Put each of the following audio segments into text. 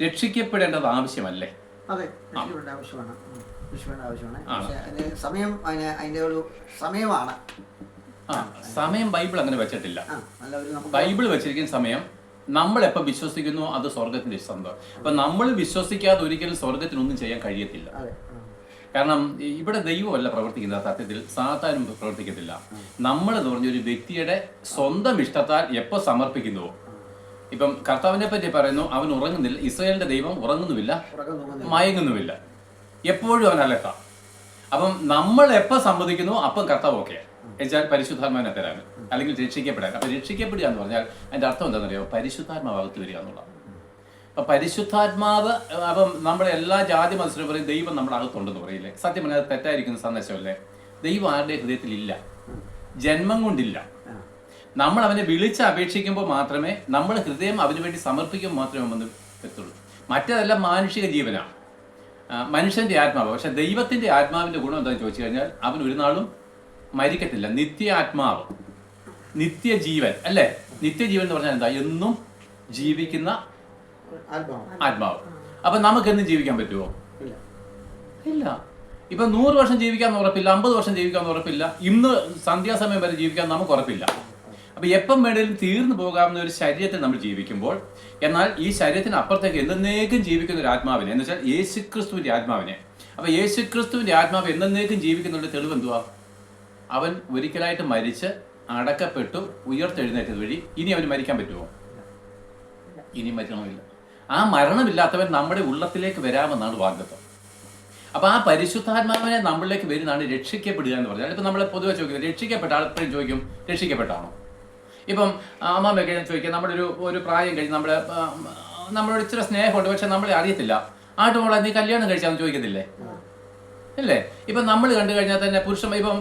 രക്ഷിക്കപ്പെടേണ്ടത് ആവശ്യമല്ലേ? അതെ, രക്ഷിക്കപ്പെടേണ്ട ആവശ്യമാണ്. പക്ഷേ അതിന് സമയം, അതിൻ്റെ ഒരു സമയമാണ്. സമയം ബൈബിൾ അങ്ങനെ വെച്ചിട്ടില്ല. ബൈബിൾ വെച്ചിരിക്കുന്ന സമയം നമ്മൾ എപ്പോൾ വിശ്വസിക്കുന്നു അത് സ്വർഗത്തിന്റെ സ്വന്തം. അപ്പൊ നമ്മൾ വിശ്വസിക്കാതെ ഒരിക്കലും സ്വർഗത്തിനൊന്നും ചെയ്യാൻ കഴിയത്തില്ല. കാരണം ഇവിടെ ദൈവമല്ല പ്രവർത്തിക്കുന്നത്, സത്യത്തിൽ സാത്താനും പ്രവർത്തിക്കത്തില്ല. നമ്മൾ എന്ന് പറഞ്ഞൊരു വ്യക്തിയുടെ സ്വന്തം ഇഷ്ടത്താൽ എപ്പോൾ സമർപ്പിക്കുന്നുവോ, ഇപ്പം കർത്താവിനെ പറ്റി പറയുന്നു, അവൻ ഉറങ്ങുന്നില്ല, ഇസ്രായേലിന്റെ ദൈവം ഉറങ്ങുന്നുമില്ല, മയങ്ങുന്നുമില്ല, എപ്പോഴും അവൻ അലക്കാം. അപ്പം നമ്മൾ എപ്പോൾ സമ്മതിക്കുന്നു അപ്പം കർത്താവ് ഓക്കെ എന്നുവെച്ചാൽ പരിശുദ്ധാത്മാവിനെ തരാൻ, അല്ലെങ്കിൽ രക്ഷിക്കപ്പെടാൻ. അപ്പൊ രക്ഷിക്കപ്പെടുക എന്ന് പറഞ്ഞാൽ അതിന്റെ അർത്ഥം എന്താണെന്നറിയോ? പരിശുദ്ധാത്മാവകത്ത് വരിക എന്നുള്ളതാണ്. അപ്പൊ പരിശുദ്ധാത്മാവ്, അപ്പം നമ്മുടെ എല്ലാ ജാതി മത്സരം പറയും ദൈവം നമ്മുടെ അകത്തുണ്ടെന്ന് പറയില്ലേ? സത്യം പറഞ്ഞാൽ അത് തെറ്റായിരിക്കുന്ന സന്ദേശമല്ലേ? ദൈവം ആരുടെ ഹൃദയത്തിൽ ഇല്ല, ജന്മം കൊണ്ടില്ല. നമ്മൾ അവനെ വിളിച്ച് അപേക്ഷിക്കുമ്പോൾ മാത്രമേ, നമ്മുടെ ഹൃദയം അവന് വേണ്ടി സമർപ്പിക്കുമ്പോൾ മാത്രമേ വന്ന് എത്തുള്ളൂ. മറ്റേതെല്ലാം മാനുഷിക ജീവനാണ്, മനുഷ്യന്റെ ആത്മാവ്. പക്ഷെ ദൈവത്തിന്റെ ആത്മാവിന്റെ ഗുണം എന്താണെന്ന് ചോദിച്ചു കഴിഞ്ഞാൽ അവൻ ഒരു നാളും മരിക്കത്തില്ല. നിത്യ ആത്മാവ്, നിത്യജീവൻ അല്ലേ? നിത്യജീവൻ എന്ന് പറഞ്ഞാൽ എന്താ? എന്നും ജീവിക്കുന്ന ആത്മാവ്. അപ്പൊ നമുക്ക് എന്നും ജീവിക്കാൻ പറ്റുമോ? ഇല്ല. ഇപ്പൊ 100 വർഷം ജീവിക്കാന്ന് ഉറപ്പില്ല, 50 വർഷം ജീവിക്കാന്ന് ഉറപ്പില്ല, ഇന്ന് സന്ധ്യാസമയം വരെ ജീവിക്കാൻ നമുക്ക് ഉറപ്പില്ല. അപ്പൊ എപ്പം വേണേലും തീർന്നു പോകാവുന്ന ഒരു ശരീരത്തിൽ നമ്മൾ ജീവിക്കുമ്പോൾ, എന്നാൽ ഈ ശരീരത്തിന് അപ്പുറത്തേക്ക് എന്നേക്കും ജീവിക്കുന്ന ഒരു ആത്മാവിനെ, എന്ന് വെച്ചാൽ യേശുക്രിസ്തുവിന്റെ ആത്മാവിനെ. അപ്പൊ യേശുക്രിസ്തുവിന്റെ ആത്മാവ് എന്നേക്കും ജീവിക്കുന്നുള്ള തെളിവ് എന്തുവാ? അവൻ ഒരിക്കലായിട്ട് മരിച്ച് അടക്കപ്പെട്ടു ഉയർത്തെഴുന്നേറ്റത് വഴി ഇനി അവന് മരിക്കാൻ പറ്റുമോ? ഇനി മരണമില്ല. ആ മരണമില്ലാത്തവൻ നമ്മുടെ ഉള്ളത്തിലേക്ക് വരാമെന്നാണ് വാഗ്ദത്തം. അപ്പൊ ആ പരിശുദ്ധാത്മാവിനെ നമ്മളിലേക്ക് വരുന്നതാണ് രക്ഷിക്കപ്പെടുക എന്ന് പറഞ്ഞാൽ. ഇപ്പൊ നമ്മളെ പൊതുവെ ചോദിക്കുന്നത്, രക്ഷിക്കപ്പെട്ട ആൾ എപ്പോഴും ചോദിക്കും രക്ഷിക്കപ്പെട്ടാണോ? ഇപ്പം അമ്മമ്മയൊക്കെ ചോദിക്കുക, നമ്മുടെ ഒരു പ്രായം കഴിഞ്ഞ് നമ്മളോട് ഇച്ചിരി സ്നേഹമുണ്ട്, പക്ഷെ നമ്മളെ അറിയത്തില്ല, ആട്ടുമോളെ നീ കല്യാണം കഴിച്ചാന്ന് ചോദിക്കത്തില്ലേ? അല്ലേ? ഇപ്പം നമ്മൾ കണ്ടു കഴിഞ്ഞാൽ തന്നെ പുരുഷൻ, ഇപ്പം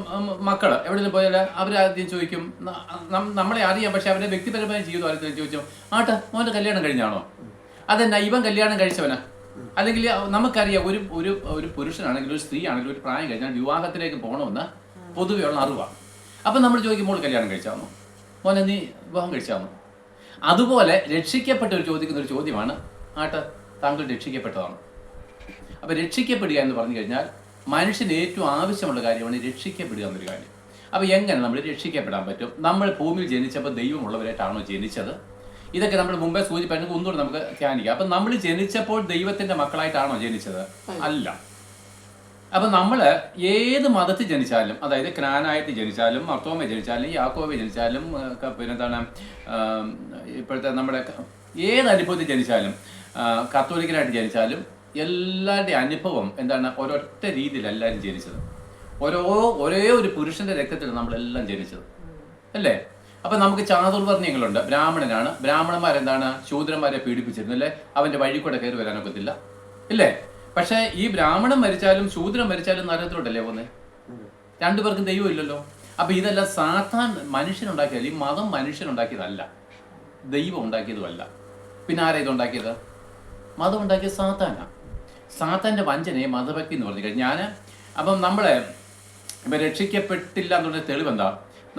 മക്കൾ എവിടെയെങ്കിലും പോയാൽ അവരാദ്യം ചോദിക്കും, നമ്മളെ അറിയാം പക്ഷെ അവരുടെ വ്യക്തിപരമായ ജീവിതം അറിയത്തില്ല, ചോദിച്ചു ആട്ടെ മോൻ്റെ കല്യാണം കഴിഞ്ഞാണോ? അതെന്നാ ഇവൻ കല്യാണം കഴിച്ചവനാ? അല്ലെങ്കിൽ നമുക്കറിയാം ഒരു ഒരു ഒരു പുരുഷനാണെങ്കിലും ഒരു സ്ത്രീ ആണെങ്കിലും ഒരു പ്രായം കഴിഞ്ഞാൽ വിവാഹത്തിലേക്ക് പോകണമെന്ന് പൊതുവെയുള്ള അറിവാണ്. അപ്പം നമ്മൾ ചോദിക്കും മോൾ കല്യാണം കഴിച്ചാന്നോ, മോനെ നീ വിവാഹം കഴിച്ചാന്നോ? അതുപോലെ രക്ഷിക്കപ്പെട്ടവർ ചോദിക്കുന്ന ഒരു ചോദ്യമാണ്, ആട്ടെ താങ്കൾ രക്ഷിക്കപ്പെട്ടതാണ്. അപ്പം രക്ഷിക്കപ്പെടുക എന്ന് പറഞ്ഞു കഴിഞ്ഞാൽ മനുഷ്യന് ഏറ്റവും ആവശ്യമുള്ള കാര്യമാണ് രക്ഷിക്കപ്പെടുക എന്നൊരു കാര്യം. അപ്പോൾ എങ്ങനെ നമ്മൾ രക്ഷിക്കപ്പെടാൻ പറ്റും? നമ്മൾ ഭൂമിയിൽ ജനിച്ചപ്പോൾ ദൈവമുള്ളവരായിട്ടാണോ ജനിച്ചത്? ഇതൊക്കെ നമ്മൾ മുമ്പേ സൂചിപ്പിച്ചു, ഒന്നുകൂടെ നമുക്ക് ധ്യാനിക്കാം. അപ്പം നമ്മൾ ജനിച്ചപ്പോൾ ദൈവത്തിന്റെ മക്കളായിട്ടാണോ ജനിച്ചത്? അല്ല. അപ്പം നമ്മൾ ഏത് മതത്തിൽ ജനിച്ചാലും, അതായത് ക്നാനായിട്ട് ജനിച്ചാലും, മർത്തോമ ജനിച്ചാലും, യാക്കോബ ജനിച്ചാലും, പിന്നെന്താണ് ഇപ്പോഴത്തെ നമ്മുടെ ഏത് അനുഭവത്തിൽ ജനിച്ചാലും, കത്തോലിക്കനായിട്ട് ജനിച്ചാലും, എല്ലാവരുടെ അനുഭവം എന്താണ്? ഒരൊറ്റ രീതിയിൽ എല്ലാവരും ജനിച്ചത്. ഒരേ ഒരു പുരുഷന്റെ രക്തത്തിൽ നമ്മളെല്ലാം ജനിച്ചത് അല്ലേ? അപ്പൊ നമുക്ക് ചാതുർവർണ്ണയങ്ങളുണ്ട്. ബ്രാഹ്മണനാണ്, ബ്രാഹ്മണന്മാരെന്താണ്? ശൂദ്രന്മാരെ പീഡിപ്പിച്ചിരുന്നു അല്ലേ? അവന്റെ വഴി കൂടെ കയറി വരാനൊക്കത്തില്ല ഇല്ലേ? പക്ഷെ ഈ ബ്രാഹ്മണൻ മരിച്ചാലും ശൂദ്രൻ മരിച്ചാലും നരകത്തിലോട്ടല്ലേ പോകുന്നത്? രണ്ടുപേർക്കും ദൈവം ഇല്ലല്ലോ. അപ്പൊ ഇതെല്ലാം സാത്താൻ മനുഷ്യനുണ്ടാക്കിയതല്ല. ഈ മതം മനുഷ്യനുണ്ടാക്കിയതല്ല, ദൈവം ഉണ്ടാക്കിയതുമല്ല. പിന്നെ ആരാ ഇതുണ്ടാക്കിയത്? മതം ഉണ്ടാക്കിയത് സാത്താനാ. സാത്താന്റെ വഞ്ചനയെ മതഭക്തി എന്ന് പറഞ്ഞു കഴിഞ്ഞാൽ, അപ്പം നമ്മളെ ഇപ്പം രക്ഷിക്കപ്പെട്ടില്ല എന്നുള്ള തെളിവെന്താ?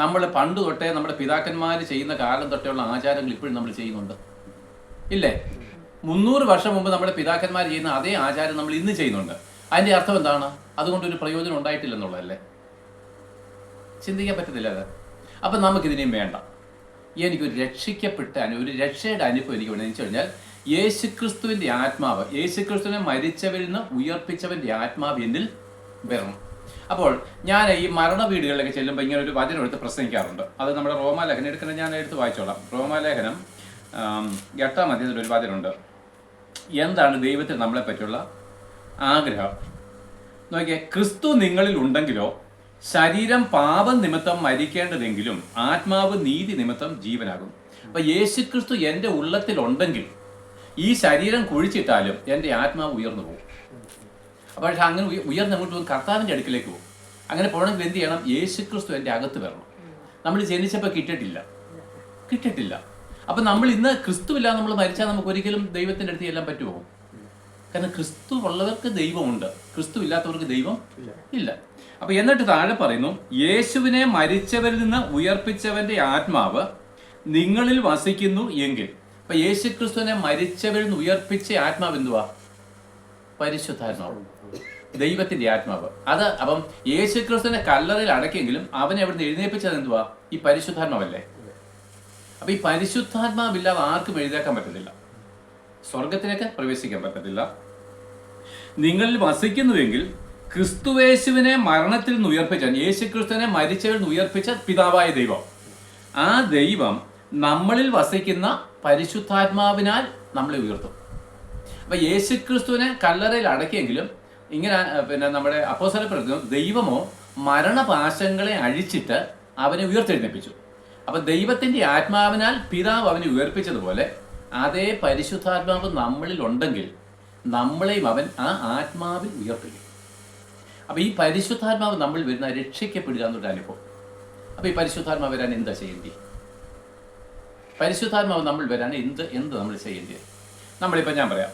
നമ്മൾ പണ്ട് തൊട്ടേ നമ്മുടെ പിതാക്കന്മാർ ചെയ്യുന്ന കാലം തൊട്ടേയുള്ള ആചാരങ്ങൾ ഇപ്പോഴും നമ്മൾ ചെയ്യുന്നുണ്ട് ഇല്ലേ? 300 വർഷം മുമ്പ് നമ്മുടെ പിതാക്കന്മാർ ചെയ്യുന്ന അതേ ആചാരം നമ്മൾ ഇന്ന് ചെയ്യുന്നുണ്ട്. അതിന്റെ അർത്ഥം എന്താണ്? അതുകൊണ്ടൊരു പ്രയോജനം ഉണ്ടായിട്ടില്ലെന്നുള്ളതല്ലേ? ചിന്തിക്കാൻ പറ്റത്തില്ല അത്. അപ്പം നമുക്കിതിനെയും വേണ്ട. എനിക്കൊരു രക്ഷിക്കപ്പെട്ട ഒരു രക്ഷയുടെ അനുഭവം എനിക്ക് വേണമെന്ന് വെച്ച് കഴിഞ്ഞാൽ, യേശുക്രിസ്തുവിന്റെ ആത്മാവ്, യേശുക്രിസ്തുവിനെ മരിച്ചവരിൽ നിന്ന് ഉയർപ്പിച്ചവന്റെ ആത്മാവ് എന്നിൽ വരണം. അപ്പോൾ ഞാൻ ഈ മരണ വീടുകളിലൊക്കെ ചെല്ലുമ്പോൾ ഇങ്ങനെ ഒരു വചനം എടുത്ത് പ്രസംഗിക്കാറുണ്ട്. അത് നമ്മുടെ റോമാലേഖനം എടുക്കുന്ന ഞാൻ എടുത്ത് വായിച്ചോളാം. റോമാലേഖനം 8-ാം അധ്യായത്തിൽ ഒരു വചനമുണ്ട്. എന്താണ് ദൈവത്തിൽ നമ്മളെ പറ്റിയുള്ള ആഗ്രഹം നോക്കിയേ? ക്രിസ്തു നിങ്ങളിൽ ഉണ്ടെങ്കിലോ ശരീരം പാപം നിമിത്തം മരിക്കേണ്ടതെങ്കിലും ആത്മാവ് നീതി നിമിത്തം ജീവനാകും. അപ്പൊ യേശുക്രിസ്തു എൻ്റെ ഉള്ളത്തിലുണ്ടെങ്കിൽ ഈ ശരീരം കുഴിച്ചിട്ടാലും എൻ്റെ ആത്മാവ് ഉയർന്നു പോകും. അപ്പോൾ അങ്ങനെ ഉയർന്നങ്ങോട്ട് പോകും, കർത്താവിൻ്റെ അടുക്കിലേക്ക് പോകും. അങ്ങനെ പോകണമെങ്കിൽ എന്ത് ചെയ്യണം? യേശുക്രിസ്തു എൻ്റെ അകത്ത് വരണം. നമ്മൾ ജനിച്ചപ്പോൾ കിട്ടിയിട്ടില്ല. അപ്പം നമ്മൾ ഇന്ന് ക്രിസ്തു ഇല്ലാതെ നമ്മൾ മരിച്ചാൽ നമുക്ക് ഒരിക്കലും ദൈവത്തിൻ്റെ അടുത്ത് ചെല്ലാൻ പറ്റുമോ? കാരണം ക്രിസ്തു ഉള്ളവർക്ക് ദൈവമുണ്ട്, ക്രിസ്തു ഇല്ലാത്തവർക്ക് ദൈവം ഇല്ല. അപ്പൊ എന്നിട്ട് താഴെ പറയുന്നു, യേശുവിനെ മരിച്ചവരിൽ നിന്ന് ഉയർപ്പിച്ചവന്റെ ആത്മാവ് നിങ്ങളിൽ വസിക്കുന്നു എങ്കിൽ അപ്പൊ യേശുക്രിസ്തുവിനെ മരിച്ചവരിൽ നിന്ന് ഉയർപ്പിച്ച ആത്മാവ് എന്തുവാ? പരിശുദ്ധാത്മാവ്, ദൈവത്തിന്റെ ആത്മാവ്. അത് അപ്പം യേശുക്രിസ്തുവിനെ കല്ലറയിൽ അടക്കിയെങ്കിലും അവനെ അവിടുന്ന് എഴുന്നേൽപ്പിച്ചത് എന്തുവാ? ഈ പരിശുദ്ധാത്മാവല്ലേ. അപ്പൊ ഈ പരിശുദ്ധാത്മാവില്ലാതെ ആർക്കും എഴുന്നേക്കാൻ പറ്റത്തില്ല, സ്വർഗത്തിലേക്ക് പ്രവേശിക്കാൻ പറ്റത്തില്ല. നിങ്ങളിൽ വസിക്കുന്നുവെങ്കിൽ ക്രിസ്തുവേശുവിനെ മരണത്തിൽ നിന്ന് ഉയർപ്പിച്ച, യേശുക്രിസ്തുവിനെ മരിച്ചവരിൽ നിന്ന് ഉയർപ്പിച്ച പിതാവായ ദൈവം, ആ ദൈവം നമ്മളിൽ വസിക്കുന്ന പരിശുദ്ധാത്മാവിനാൽ നമ്മളെ ഉയർത്തും. അപ്പൊ യേശുക്രിസ്തുവിനെ കല്ലറയിൽ അടക്കിയെങ്കിലും ഇങ്ങനെ പിന്നെ നമ്മുടെ അപ്പോസ്തലപ്രവൃത്തിയിൽ ദൈവമോ മരണപാശങ്ങളെ അഴിച്ചിട്ട് അവനെ ഉയർത്തെഴുന്നേൽപ്പിച്ചു. അപ്പൊ ദൈവത്തിന്റെ ആത്മാവിനാൽ പിതാവ് അവനെ ഉയർപ്പിച്ചതുപോലെ അതേ പരിശുദ്ധാത്മാവ് നമ്മളിൽ ഉണ്ടെങ്കിൽ നമ്മളെയും അവൻ ആ ആത്മാവിൽ ഉയർപ്പിക്കും. അപ്പൊ ഈ പരിശുദ്ധാത്മാവ് നമ്മൾ വരുന്ന രക്ഷിക്കപ്പെടുക എന്നൊരു അനുഭവം. അപ്പൊ ഈ പരിശുദ്ധാത്മാവ് വരാൻ എന്താ ചെയ്യേണ്ടി? പരിശുദ്ധാത്മാവ് നമ്മൾ വരാൻ എന്ത് നമ്മൾ ചെയ്യേണ്ടത്? നമ്മളിപ്പോൾ ഞാൻ പറയാം,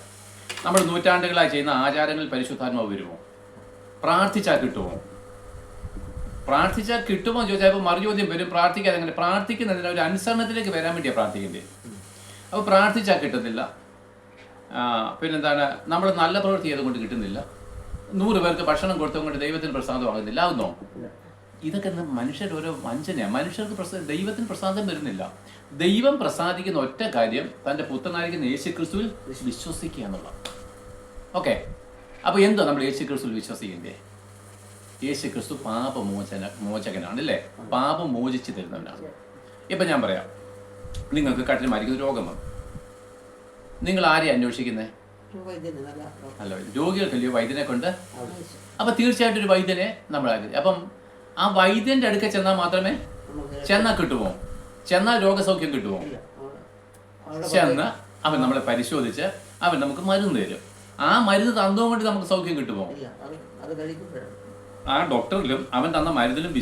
നമ്മൾ നൂറ്റാണ്ടുകളായി ചെയ്യുന്ന ആചാരങ്ങളിൽ പരിശുദ്ധാത്മാവ് വരുമോ? പ്രാർത്ഥിച്ചാൽ കിട്ടുമോ? പ്രാർത്ഥിച്ചാൽ കിട്ടുമോ എന്ന് ചോദിച്ചാൽ ഇപ്പോൾ മറുചോദ്യം വരും, പ്രാർത്ഥിക്കാതെ എങ്ങനെ? പ്രാർത്ഥിക്കുന്നതിന് ഒരു അനുസരണത്തിലേക്ക് വരാൻ വേണ്ടിയാണ് പ്രാർത്ഥിക്കേണ്ടത്. അപ്പോൾ പ്രാർത്ഥിച്ചാൽ കിട്ടുന്നില്ല. പിന്നെന്താണ്, നമ്മൾ നല്ല പ്രവൃത്തി ചെയ്തുകൊണ്ട് കിട്ടുന്നില്ല. 100 പേർക്ക് ഭക്ഷണം കൊടുത്തുകൊണ്ട് ദൈവത്തിന് പ്രസാദമാകുന്നില്ല, ആകുന്നോ? ഇതൊക്കെ മനുഷ്യരുടെ ഓരോ വഞ്ചനയാണ്. മനുഷ്യർക്ക് ദൈവത്തിന് പ്രസാദം വരുന്നില്ല. ദൈവം പ്രസാദിക്കുന്ന ഒറ്റ കാര്യം തൻ്റെ പുത്രനായിരിക്കുന്ന യേശുക്രിസ്തുവിൽ വിശ്വസിക്കുക എന്നുള്ളതാണ്. ഓക്കെ, അപ്പോൾ എന്തോ നമ്മൾ യേശുക്രിസ്തുവിൽ വിശ്വസിക്കേണ്ടേ? യേശുക്രിസ്തു മോചകനാണ് അല്ലേ? പാപം മോചിച്ച് തരുന്നവനാണ്. ഇപ്പം ഞാൻ പറയാം, നിങ്ങൾക്ക് കട്ടിൽ മരിക്കുന്ന രോഗം വന്നു, നിങ്ങൾ ആരെയാണ് അന്വേഷിക്കുന്നത്? അല്ല, രോഗികൾക്കല്ലയോ വൈദ്യനെ കൊണ്ട്. അപ്പം തീർച്ചയായിട്ടും ഒരു വൈദ്യനെ നമ്മൾ അപ്പം ആ വൈദ്യന്റെ അടുക്ക ചെന്നാൽ മാത്രമേ ചെന്നാൽ കിട്ടുമോ? ചെന്നാൽ രോഗസൗഖ്യം കിട്ടുമോ? ചെന്ന് അവൻ നമ്മളെ പരിശോധിച്ച് അവൻ നമുക്ക് മരുന്ന് തരും. ആ മരുന്ന് തന്നുകൊണ്ട് നമുക്ക് സൗഖ്യം കിട്ടുമോ? ആ ഡോക്ടറിലും അവൻ തന്ന മരുന്നിലും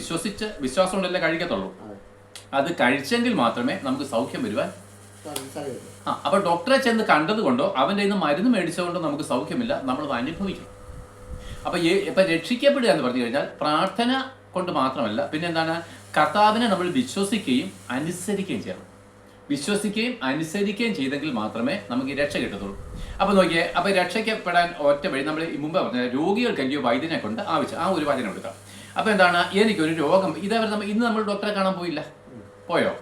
വിശ്വാസം കൊണ്ടല്ലേ കഴിക്കത്തുള്ളൂ. അത് കഴിച്ചെങ്കിൽ മാത്രമേ നമുക്ക് സൗഖ്യം വരുവാൻ. അപ്പൊ ഡോക്ടറെ ചെന്ന് കണ്ടത് കൊണ്ടോ അവൻ്റെ നിന്ന് മരുന്ന് മേടിച്ചുകൊണ്ടോ നമുക്ക് സൗഖ്യമില്ല, നമ്മളത് അനുഭവിക്കും. ഇപ്പൊ രക്ഷിക്കപ്പെടുക എന്ന് പറഞ്ഞു കഴിഞ്ഞാൽ പ്രാർത്ഥന കൊണ്ട് മാത്രമല്ല, പിന്നെ എന്താണ്, കർത്താവിനെ നമ്മൾ വിശ്വസിക്കുകയും അനുസരിക്കുകയും ചെയ്യണം. വിശ്വസിക്കുകയും അനുസരിക്കുകയും ചെയ്തെങ്കിൽ മാത്രമേ നമുക്ക് ഈ രക്ഷ കിട്ടത്തുള്ളൂ. അപ്പൊ നോക്കിയേ, അപ്പൊ രക്ഷയ്ക്കപ്പെടാൻ ഒറ്റ വഴി നമ്മൾ മുമ്പ് പറഞ്ഞ രോഗികൾക്കല്ലയോ വൈദ്യനെ കൊണ്ട് ആവശ്യം, ആ ഒരു വചനം എടുക്കാം. അപ്പൊ എന്താണ്, എനിക്കൊരു രോഗം, ഇതേവരെ ഇന്ന് നമ്മൾ ഡോക്ടറെ കാണാൻ പോയില്ല, പോയോ?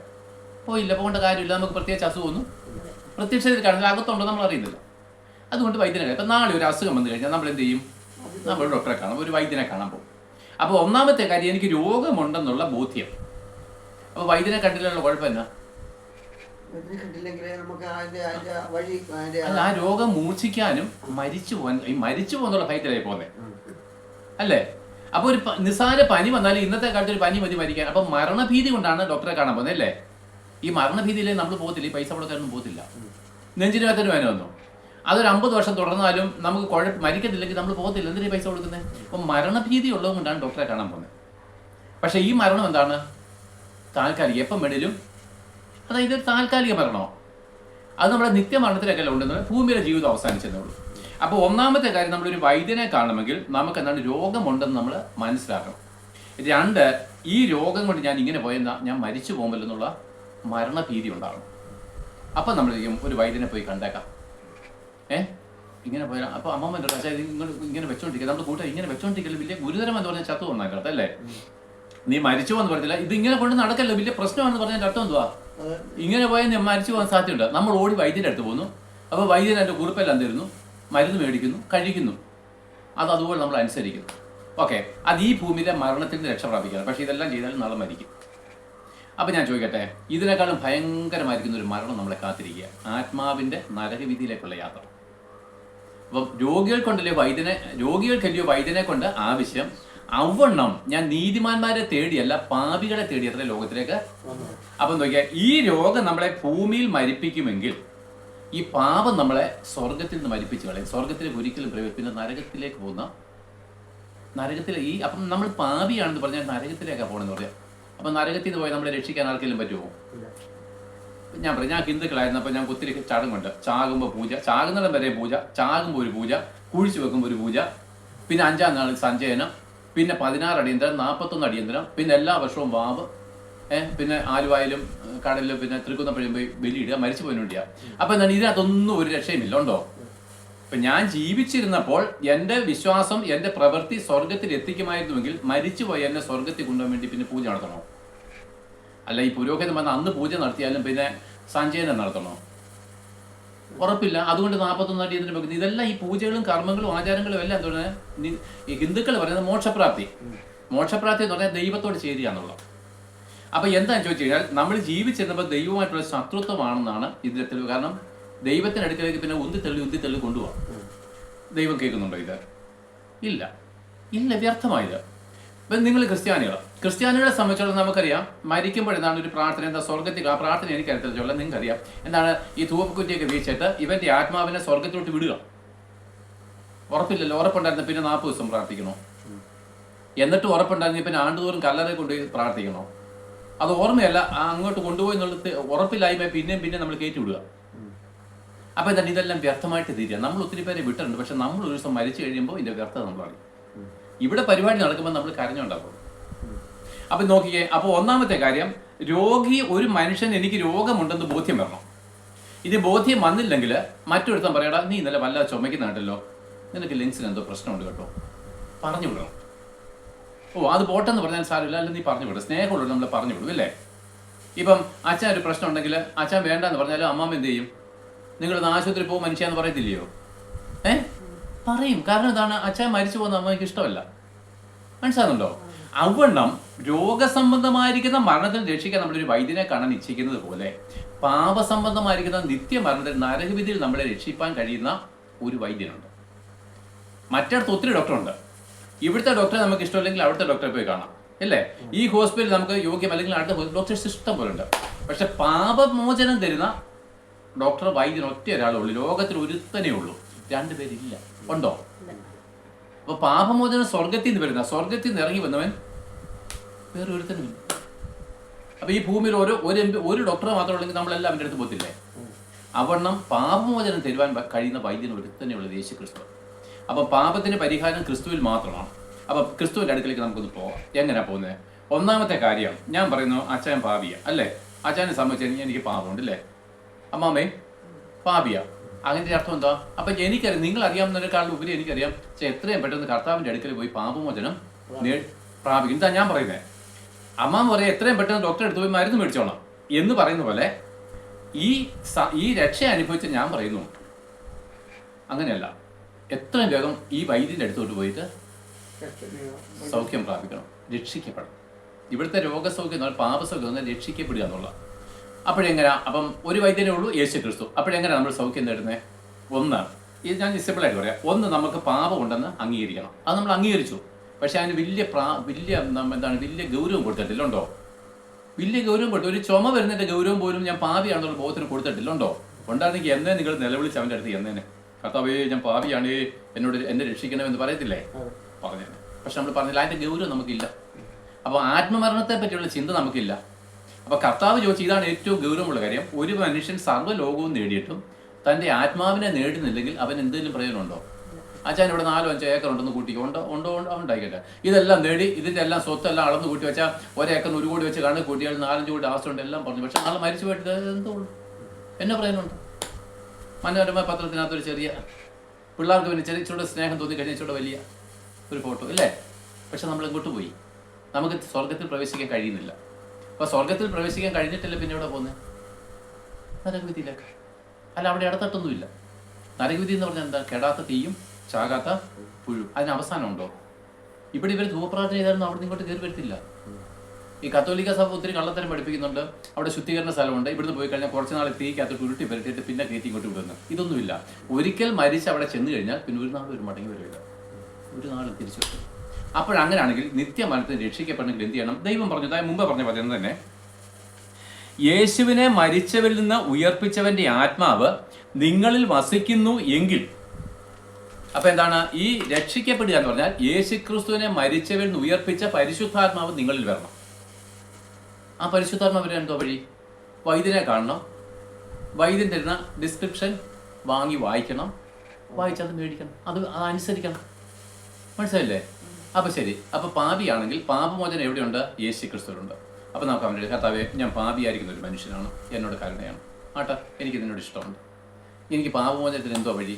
പോയില്ല, പോകേണ്ട കാര്യമില്ല. നമുക്ക് പ്രത്യേകിച്ച് അസുഖമൊന്നും പ്രത്യക്ഷത്തിൽ കാണുന്നില്ല, അകത്തുണ്ടോ നമ്മൾ അറിയുന്നില്ല. അതുകൊണ്ട് വൈദ്യനെ കാണാം. ഇപ്പം നാളെ ഒരു അസുഖം വന്നു കഴിഞ്ഞാൽ നമ്മൾ എന്ത് ചെയ്യും? നമ്മൾ ഡോക്ടറെ കാണാം, ഒരു വൈദ്യനെ കാണാൻ പോകും. അപ്പോൾ ഒന്നാമത്തെ കാര്യം, എനിക്ക് രോഗമുണ്ടെന്നുള്ള ബോധ്യം. അപ്പോൾ വൈദ്യനെ കണ്ടില്ലുള്ള കുഴപ്പം എന്നാ? അല്ല, ആ രോഗം മൂർച്ഛിക്കാനും മരിച്ചു പോകുന്നുള്ള ഭയത്തിലായി പോകുന്നത് അല്ലേ? അപ്പോൾ ഒരു നിസ്സാര പനി വന്നാലും ഇന്നത്തെ കാലത്ത് ഒരു പനി മതി മരിക്കാൻ. അപ്പം മരണഭീതി കൊണ്ടാണ് ഡോക്ടറെ കാണാൻ പോകുന്നത് അല്ലേ? ഈ മരണഭീതിയിലേ നമ്മൾ പോകത്തില്ല, ഈ പൈസ കൊടുക്കാനൊന്നും പോകത്തില്ല. നെഞ്ചിനകത്തൊരു വേന വന്നു, അതൊരു 50 വർഷം തുടർന്നാലും നമുക്ക് മരിക്കത്തില്ലെങ്കിൽ നമ്മൾ പോകത്തില്ല. എന്തിനാ പൈസ കൊടുക്കുന്നത്? അപ്പം മരണഭീതി ഉള്ളത് കൊണ്ടാണ് ഡോക്ടറെ കാണാൻ പോകുന്നത്. പക്ഷേ ഈ മരണം എന്താണ്? താൽക്കാലികം, എപ്പം വേണേലും. അതായത് താൽക്കാലിക മരണമോ? അത് നമ്മുടെ നിത്യമരണത്തിലൊക്കെ ഉണ്ടെന്ന്, ഭൂമിയിലെ ജീവിതം അവസാനിച്ചതേ ഉള്ളൂ. അപ്പോൾ ഒന്നാമത്തെ കാര്യം, നമ്മളൊരു വൈദ്യനെ കാണണമെങ്കിൽ നമുക്ക് എന്താണ്, രോഗമുണ്ടെന്ന് നമ്മൾ മനസ്സിലാക്കണം. 2, ഈ രോഗം കൊണ്ട് ഞാൻ ഇങ്ങനെ പോയെന്നാ ഞാൻ മരിച്ചു പോകുമല്ലോ എന്നുള്ള മരണഭീതി ഉണ്ടാകണം. അപ്പം നമ്മൾ ഒരു വൈദ്യനെ പോയി കണ്ടേക്കാം. ഇങ്ങനെ പോയാൽ അപ്പോൾ അമ്മമ്മൻ്റെ പക്ഷേ നിങ്ങൾ ഇങ്ങനെ വെച്ചോണ്ടിരിക്കുക, നമ്മുടെ കൂട്ടം ഇങ്ങനെ വെച്ചോണ്ടിരിക്കല് വലിയ ഗുരുതരം എന്ന് പറഞ്ഞാൽ ചത്തു വന്നേക്കട്ടെ അല്ലേ? നീ മരിച്ചു എന്ന് പറഞ്ഞില്ല, ഇതിങ്ങനെ കൊണ്ട് നടക്കല്ലോ, വലിയ പ്രശ്നമാണെന്ന് പറഞ്ഞാൽ അർത്ഥം എന്തുവാ? ഇങ്ങനെ പോയാൽ ഞാൻ മരിച്ചു പോകാൻ സാധ്യതയുണ്ട്. നമ്മൾ ഓടി വൈദ്യൻ്റെ അടുത്ത് പോകുന്നു. അപ്പോൾ വൈദ്യൻ എൻ്റെ കുറിപ്പെല്ലാം തരുന്നു, മരുന്ന് മേടിക്കുന്നു, കഴിക്കുന്നു. അതുപോലെ നമ്മൾ അനുസരിക്കുന്നു. ഓക്കെ, അത് ഈ ഭൂമിയിലെ മരണത്തിൽ നിന്ന് രക്ഷ പ്രാപിക്കണം. പക്ഷേ ഇതെല്ലാം ചെയ്താലും നാളെ മരിക്കും. അപ്പം ഞാൻ ചോദിക്കട്ടെ, ഇതിനേക്കാളും ഭയങ്കരമായിരിക്കുന്ന ഒരു മരണം നമ്മളെ കാത്തിരിക്കുക, ആത്മാവിൻ്റെ നരകവിധിയിലേക്കുള്ള യാത്ര. അപ്പം രോഗികൾക്കല്ലയോ വൈദ്യനെ കൊണ്ട് ആവശ്യം. അവണ്ണം ഞാൻ നീതിമാന്മാരെ തേടിയല്ല പാപികളെ തേടി അത്ര ലോകത്തിലേക്ക്. അപ്പം നോക്കിയാൽ ഈ രോഗം നമ്മളെ ഭൂമിയിൽ മരിപ്പിക്കുമെങ്കിൽ ഈ പാപം നമ്മളെ സ്വർഗത്തിൽ നിന്ന് മരിപ്പിച്ച് കളയും. സ്വർഗത്തിലേക്ക് ഒരിക്കലും പിന്നെ നരകത്തിലേക്ക് പോകുന്ന അപ്പം നമ്മൾ പാപിയാണെന്ന് പറഞ്ഞാൽ നരകത്തിലേക്കാണ് പോകണമെന്ന് പറയാം. അപ്പം നരകത്തിൽ നിന്ന് പോയി നമ്മളെ രക്ഷിക്കാൻ ആർക്കെങ്കിലും പറ്റുമോ? ഞാൻ പറയാം, ഞാൻ ഹിന്ദുക്കളായിരുന്നപ്പോൾ ഞാൻ ഒത്തിരി ചടങ്ങുണ്ട്. ചാകുമ്പോൾ പൂജ, ചാകുന്നിടം വരെ പൂജ, ചാകുമ്പോൾ ഒരു പൂജ, കുഴിച്ചു വെക്കുമ്പോൾ ഒരു പൂജ, പിന്നെ 5-ാം നാളിൽ സഞ്ചയനം, പിന്നെ 16 അടിയന്തരം, 41 അടിയന്തരം, പിന്നെ എല്ലാ വർഷവും വാവ്. പിന്നെ ആലുവായാലും കടലിലും പിന്നെ തൃക്കുന്നപ്പുഴയും പോയി ബലിയിടുക, മരിച്ചു പോയിട്ടില്ല. അപ്പൊ എന്താണ് ഇതിനകത്തൊന്നും ഒരു രക്ഷയുമില്ല. ഉണ്ടോ? ഇപ്പൊ ഞാൻ ജീവിച്ചിരുന്നപ്പോൾ എൻ്റെ വിശ്വാസം, എൻ്റെ പ്രവൃത്തി സ്വർഗത്തിൽ എത്തിക്കുമായിരുന്നുവെങ്കിൽ മരിച്ചുപോയി എന്നെ സ്വർഗത്തിൽ കൊണ്ടുപോകാൻ വേണ്ടി പിന്നെ പൂജ നടത്തണോ? അല്ല, ഈ പുരോഹിതൻ വന്ന് അന്ന് പൂജ നടത്തിയാലും പിന്നെ സഞ്ചയനം നടത്തണോ? ഉറപ്പില്ല. അതുകൊണ്ട് 41 അടി എന്തിനു വെക്കുന്നത്? ഇതെല്ലാം ഈ പൂജകളും കർമ്മങ്ങളും ആചാരങ്ങളും എല്ലാം എന്താണ് ഈ ഹിന്ദുക്കൾ പറയുന്നത് മോക്ഷപ്രാപ്തി. മോക്ഷപ്രാപ്തി എന്ന് പറഞ്ഞാൽ ദൈവത്തോട് ചേരുകയാണുള്ളത്. അപ്പൊ എന്താണെന്ന് ചോദിച്ചു കഴിഞ്ഞാൽ നമ്മൾ ജീവിച്ചിരുന്നപ്പോൾ ദൈവമായിട്ടുള്ള ശത്രുത്വമാണെന്നാണ് ഇതിന്റെ തെളിവ്. കാരണം ദൈവത്തിന്റെ അടുക്കലേക്ക് പിന്നെ ഉന്തി തള്ളി കൊണ്ടുപോകാം. ദൈവം കേൾക്കുന്നുണ്ടോ ഇത്? ഇല്ല, ഇല്ല, വ്യർത്ഥമായത്. ഇപ്പം നിങ്ങൾ ക്രിസ്ത്യാനികളെ സംബന്ധിച്ചോളം നമുക്കറിയാം, മരിക്കുമ്പോഴെന്താണ് ഒരു പ്രാർത്ഥന, എന്താ സ്വർഗത്തിൽ, ആ പ്രാർത്ഥന എനിക്കറിയത്തില്ല, നിങ്ങൾക്കറിയാം എന്താണ്? ഈ ധൂപക്കുറ്റിയൊക്കെ വീഴ്ചിട്ട് ഇവന്റെ ആത്മാവിനെ സ്വർഗത്തിലോട്ട് വിടുക. ഉറപ്പില്ലല്ലോ. ഉറപ്പുണ്ടായിരുന്നു പിന്നെ 40 ദിവസം പ്രാർത്ഥിക്കണോ? എന്നിട്ട് ഉറപ്പുണ്ടായിരുന്നു പിന്നെ ആണ്ടുതോറും കല്ലറ കൊണ്ടുപോയി പ്രാർത്ഥിക്കണോ? അത് ഓർമ്മയല്ല, അങ്ങോട്ട് കൊണ്ടുപോയി എന്നുള്ളത് ഉറപ്പില്ലായ്മ പിന്നെ നമ്മൾ കയറ്റി വിടുക. അപ്പൊ എന്താണ്? ഇതെല്ലാം വ്യർത്ഥമായിട്ട് തീരുക. നമ്മൾ ഒത്തിരി പേരെ വിട്ടിട്ടുണ്ട്, പക്ഷെ നമ്മൾ ഒരു ദിവസം മരിച്ചു കഴിയുമ്പോൾ ഇതിന്റെ വ്യർത്ഥത നമ്മൾ അറിയും. ഇവിടെ പരിപാടി നടക്കുമ്പോൾ നമ്മൾ കരഞ്ഞുണ്ടാക്കും. അപ്പൊ നോക്കിയേ, അപ്പൊ ഒന്നാമത്തെ കാര്യം, ഒരു മനുഷ്യൻ എനിക്ക് രോഗമുണ്ടെന്ന് ബോധ്യം വരണം. ഇത് ബോധ്യം വന്നില്ലെങ്കിൽ മറ്റൊരുത്തം പറയടാ, നീ ഇന്നലെ വല്ല ചുമക്കുന്നുണ്ടല്ലോ, നിനക്ക് ലെൻസിന് എന്തോ പ്രശ്നമുണ്ട് കേട്ടോ, പറഞ്ഞു വിടണം. അത് പോട്ടെന്ന് പറഞ്ഞാൽ സാരമില്ല, അല്ല നീ പറഞ്ഞു വിടും. സ്നേഹമുള്ളൂ, നമ്മൾ പറഞ്ഞു വിടും അല്ലേ? ഇപ്പം അച്ഛൻ ഒരു പ്രശ്നം ഉണ്ടെങ്കിൽ അച്ഛൻ വേണ്ടെന്ന് പറഞ്ഞാലും അമ്മാമ്മ എന്ത് ചെയ്യും? നിങ്ങളൊന്ന് ആശുപത്രി പോകും മനുഷ്യാന്ന് പറയത്തില്ലയോ? പറയും. കാരണം എന്താണ്? അച്ഛൻ മരിച്ചു പോകുന്ന അമ്മയ്ക്ക് ഇഷ്ടമല്ല. മനസ്സിലാകുന്നുണ്ടോ? അവണ്ണം രോഗസംബന്ധമായിരിക്കുന്ന മരണത്തിൽ രക്ഷിക്കാൻ നമ്മളൊരു വൈദ്യനെ കാണാൻ ഇച്ഛിക്കുന്നത് പോലെ പാപസംബന്ധമായിരിക്കുന്ന നിത്യമരണത്തിൽ നരകവിധിയിൽ നമ്മളെ രക്ഷിക്കാൻ കഴിയുന്ന ഒരു വൈദ്യനുണ്ട്. മറ്റിടത്ത് ഒത്തിരി ഡോക്ടറുണ്ട്. ഇവിടുത്തെ ഡോക്ടറെ നമുക്ക് ഇഷ്ടമില്ലെങ്കിൽ അവിടുത്തെ ഡോക്ടറെ പോയി കാണാം അല്ലേ? ഈ ഹോസ്പിറ്റലിൽ നമുക്ക് യോഗ്യം അല്ലെങ്കിൽ അടുത്ത ഡോക്ടേഴ്സ് ഇഷ്ടം പോലെ ഉണ്ട്. പക്ഷെ പാപമോചനം തരുന്ന ഡോക്ടർ, വൈദ്യൻ ഒറ്റ ഒരാളേ ഉള്ളൂ. ലോകത്തിൽ ഒരുത്തനേ ഉള്ളൂ. 2 പേരില്ല. ഉണ്ടോ? അപ്പൊ പാപമോചനം സ്വർഗത്തിൽ നിന്ന് വരുന്ന, സ്വർഗത്തിൽ നിന്ന് ഇറങ്ങി വന്നവൻ വേറെ ഒരുത്തനുമില്ല. അപ്പൊ ഈ ഭൂമിയിൽ ഒരു ഡോക്ടറെ മാത്രം ഉള്ളെങ്കിൽ നമ്മളെല്ലാം അവൻ്റെ അടുത്ത് പോകത്തില്ലേ? അവണ്ണം പാപമോചനം തരുവാൻ കഴിയുന്ന വൈദ്യൻ ഒരുത്തന്നെ ഉള്ളത് യേശു ക്രിസ്തു. അപ്പൊ പാപത്തിന് പരിഹാരം ക്രിസ്തുവിൽ മാത്രമാണ്. അപ്പൊ ക്രിസ്തുവിന്റെ അടുക്കലേക്ക് നമുക്കൊന്ന് പോകാം. എങ്ങനെയാ പോകുന്നത്? ഒന്നാമത്തെ കാര്യം ഞാൻ പറയുന്നു, അച്ഛൻ പാപിയ അല്ലേ? അച്ഛനെ സംബന്ധിച്ച് എനിക്ക് പാപമുണ്ട് അല്ലേ? അമ്മാമേ പാപിയ. അതിൻ്റെ അർത്ഥം എന്താ? അപ്പം എനിക്കറിയാം, നിങ്ങൾ അറിയാവുന്നതിനേക്കാളും ഉപരി എനിക്കറിയാം, എത്രയും പെട്ടെന്ന് കർത്താവിൻ്റെ അടുക്കൽ പോയി പാപമോചനം പ്രാപിക്കും. ഇതാ ഞാൻ പറയുന്നത്. അമ്മാമ്മ പറയാം, എത്രയും പെട്ടെന്ന് ഡോക്ടറെ അടുത്ത് പോയി മരുന്ന് മേടിച്ചോണം എന്ന് പറയുന്ന പോലെ ഈ രക്ഷ അനുഭവിച്ച ഞാൻ പറയുന്നു, അങ്ങനെയല്ല. എത്രയും വേഗം ഈ വൈദ്യൻ്റെ അടുത്തോട്ട് പോയിട്ട് സൗഖ്യം പ്രാപിക്കണം, രക്ഷിക്കപ്പെടണം. ഇവിടുത്തെ രോഗസൗഖ്യം, പാപസൗഖ്യം രക്ഷിക്കപ്പെടുക എന്നുള്ള. അപ്പോഴെങ്ങനെയാ? അപ്പം ഒരു വൈദ്യനേ ഉള്ളൂ, യേശു ക്രിസ്തു. അപ്പോഴെങ്ങനെയാണ് നമ്മൾ സൗഖ്യം നേടുന്നത്? ഒന്ന്, ഇത് ഞാൻ സിമ്പിളായിട്ട് പറയാം. ഒന്ന്, നമുക്ക് പാപമുണ്ടെന്ന് അംഗീകരിക്കണം. അത് നമ്മൾ അംഗീകരിച്ചു. പക്ഷെ അതിന് വലിയ ഗൗരവം കൊടുത്തിട്ടില്ല. ഉണ്ടോ? വലിയ ഗൗരവം കൊടുത്തു. ഒരു ചുമ വരുന്നതിന്റെ ഗൗരവം പോലും ഞാൻ പാപിയാണെന്നുള്ള ബോധത്തിന് കൊടുത്തിട്ടില്ല. ഉണ്ടോ? ഉണ്ടായിരുന്നെങ്കിൽ എന്നേ നിങ്ങൾ നിലവിളിച്ച് അവൻ്റെ അടുത്ത് എന്നേനെ, കർത്താവേ ഞാൻ പാപിയാണ്, എന്നെ രക്ഷിക്കണമെന്ന് പറയത്തില്ലേ? പറഞ്ഞു. പക്ഷെ നമ്മൾ പറഞ്ഞില്ല, അതിന്റെ ഗൗരവം നമുക്കില്ല. അപ്പൊ ആത്മമരണത്തെ പറ്റിയുള്ള ചിന്ത നമുക്കില്ല. അപ്പൊ കർത്താവ് ചോദിച്ചു, ഇതാണ് ഏറ്റവും ഗൗരവമുള്ള കാര്യം. ഒരു മനുഷ്യൻ സർവ്വലോകവും നേടിയിട്ടും തന്റെ ആത്മാവിനെ നേടുന്നില്ലെങ്കിൽ അവൻ എന്തെങ്കിലും പ്രയോജനമുണ്ടോ? അച്ഛൻ ഇവിടെ 4-5 ഏക്കർ ഉണ്ടെന്ന് കൂട്ടിക്കോ, ഉണ്ടോ ഉണ്ടായിക്കട്ടെ. ഇതെല്ലാം നേടി ഇതിന്റെ എല്ലാം സ്വത്തെല്ലാം അളന്ന് കൂട്ടി വെച്ചാൽ 1 ഏക്കറിന് 1 കോടി വെച്ച് കണക്ക് കൂട്ടിയാൽ 4-5 കോടി ആവശ്യമുണ്ട് എല്ലാം പറഞ്ഞു. പക്ഷെ നാളെ മരിച്ചു പോയിട്ട് എന്തുള്ളൂ? എന്നെ പ്രയോജനമുണ്ട്? മനോരമ പത്രത്തിനകത്തൊരു ചെറിയ പിള്ളേർക്ക് പിന്നെ ചെറിയ സ്നേഹം തോന്നി കഴിഞ്ഞ ഇച്ചിരി വലിയ ഒരു ഫോട്ടോ അല്ലേ? പക്ഷെ നമ്മൾ ഇങ്ങോട്ട് പോയി, നമുക്ക് സ്വർഗത്തിൽ പ്രവേശിക്കാൻ കഴിയുന്നില്ല. അപ്പൊ സ്വർഗത്തിൽ പ്രവേശിക്കാൻ കഴിഞ്ഞിട്ടില്ല, പിന്നെ ഇവിടെ പോകുന്നത് നരകവിധിയിലേക്ക്. അല്ല, അവിടെ ഇടത്തട്ടൊന്നുമില്ല. നരകവിധി എന്ന് പറഞ്ഞാൽ എന്താ? കെടാത്ത തീയും ചാകാത്ത പുഴു. അതിന് അവസാനമുണ്ടോ? ഇവിടെ ഇവർ ധൂപ്രാർത്ഥന ചെയ്താലും അവിടെ ഇങ്ങോട്ട് കയറി വരത്തില്ല. ഈ കത്തോലിക്ക സഭ ഒത്തിരി കള്ളത്തരം പഠിപ്പിക്കുന്നുണ്ട്. അവിടെ ശുദ്ധീകരണ സ്ഥലമുണ്ട്, ഇവിടുന്ന് പോയി കഴിഞ്ഞാൽ കുറച്ച് നാൾ തീക്കകത്ത് ഉരുട്ടി പരട്ടിയിട്ട് പിന്നെ കയറ്റി ഇങ്ങോട്ട് വിടുന്നു. ഇതൊന്നുമില്ല. ഒരിക്കൽ മരിച്ച് അവിടെ ചെന്ന് കഴിഞ്ഞാൽ പിന്നെ ഒരു നാൾ ഒരു മടങ്ങി വരില്ല, ഒരു നാളും തിരിച്ചു വരും. അപ്പോഴങ്ങനെയാണെങ്കിൽ നിത്യമരണത്തിന് രക്ഷിക്കപ്പെടണമെങ്കിൽ എന്ത് ചെയ്യണം? ദൈവം പറഞ്ഞു, മുമ്പ് പറഞ്ഞ പദ്യം തന്നെ, യേശുവിനെ മരിച്ചവരിൽ നിന്ന് ഉയർപ്പിച്ചവന്റെ ആത്മാവ് നിങ്ങളിൽ വസിക്കുന്നു എങ്കിൽ. അപ്പൊ എന്താണ് ഈ രക്ഷിക്കപ്പെടുക എന്ന് പറഞ്ഞാൽ? യേശുക്രിസ്തുവിനെ മരിച്ചവരിൽ നിന്ന് ഉയർപ്പിച്ച പരിശുദ്ധാത്മാവ് നിങ്ങളിൽ വരണം. ആ പരിശുദ്ധാത്മാവ് വരെ എന്തോ വഴി? വൈദ്യനെ കാണണം, വൈദ്യൻ തരുന്ന ഡിസ്ക്രിപ്ഷൻ വാങ്ങി വായിക്കണം, വായിച്ചത് മേടിക്കണം, അത് അനുസരിക്കണം. മനസ്സിലായില്ലേ? അപ്പൊ ശരി. അപ്പൊ പാപിയാണെങ്കിൽ പാപമോചനം എവിടെയുണ്ട്? യേശുക്രിസ്തുവിലുണ്ട്. അപ്പോൾ നമുക്ക് അവൻ്റെ കർത്താവേ, ഞാൻ പാപിയായിരിക്കുന്ന ഒരു മനുഷ്യനാണ്, എന്നോട് കരുണയാണ് ആട്ടാ, എനിക്ക് നിന്നോട് ഇഷ്ടമുണ്ട്, എനിക്ക് പാപമോചനത്തിന് എന്തോ വഴി.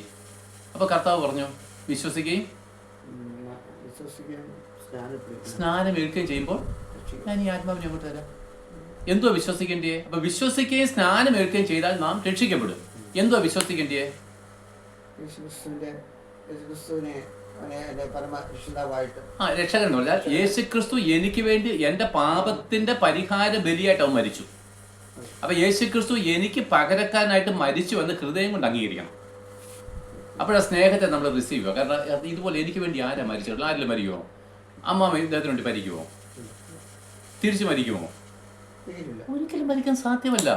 അപ്പോൾ കർത്താവ് പറഞ്ഞു, വിശ്വസിക്കുകയും സ്നാനം ഏൽക്കുകയും ചെയ്യുമ്പോൾ ഞാൻ ഈ ആത്മാവിനെ അങ്ങോട്ട് തരാം. എന്തോ വിശ്വസിക്കേണ്ടിയേ? അപ്പോൾ വിശ്വസിക്കുകയും സ്നാനം ഏൽക്കുകയും ചെയ്താൽ നാം രക്ഷിക്കപ്പെടും. എന്തോ വിശ്വസിക്കേണ്ടിയേ? രക്ഷകൻ എന്ന് പറഞ്ഞാൽ യേശുക്രിസ്തു എനിക്ക് വേണ്ടി എൻ്റെ പാപത്തിന്റെ പരിഹാര ബലിയായിട്ട് അവൻ മരിച്ചു. അപ്പൊ യേശുക്രിസ്തു എനിക്ക് പകരക്കാരനായിട്ട് മരിച്ചു എന്ന് ഹൃദയം കൊണ്ട് അംഗീകരിക്കണം. അപ്പോഴാ സ്നേഹത്തെ നമ്മൾ റിസീവ് ചെയ്യുക. കാരണം ഇതുപോലെ എനിക്ക് വേണ്ടി ആരാ മരിച്ചിട്ടുള്ള? ആരെങ്കിലും മരിക്കുമോ? അമ്മാമ ഇദ്ദേഹത്തിന് വേണ്ടി മരിക്കുമോ? തിരിച്ചു മരിക്കുമോ? ഒരിക്കലും മരിക്കാൻ സാധ്യമല്ല.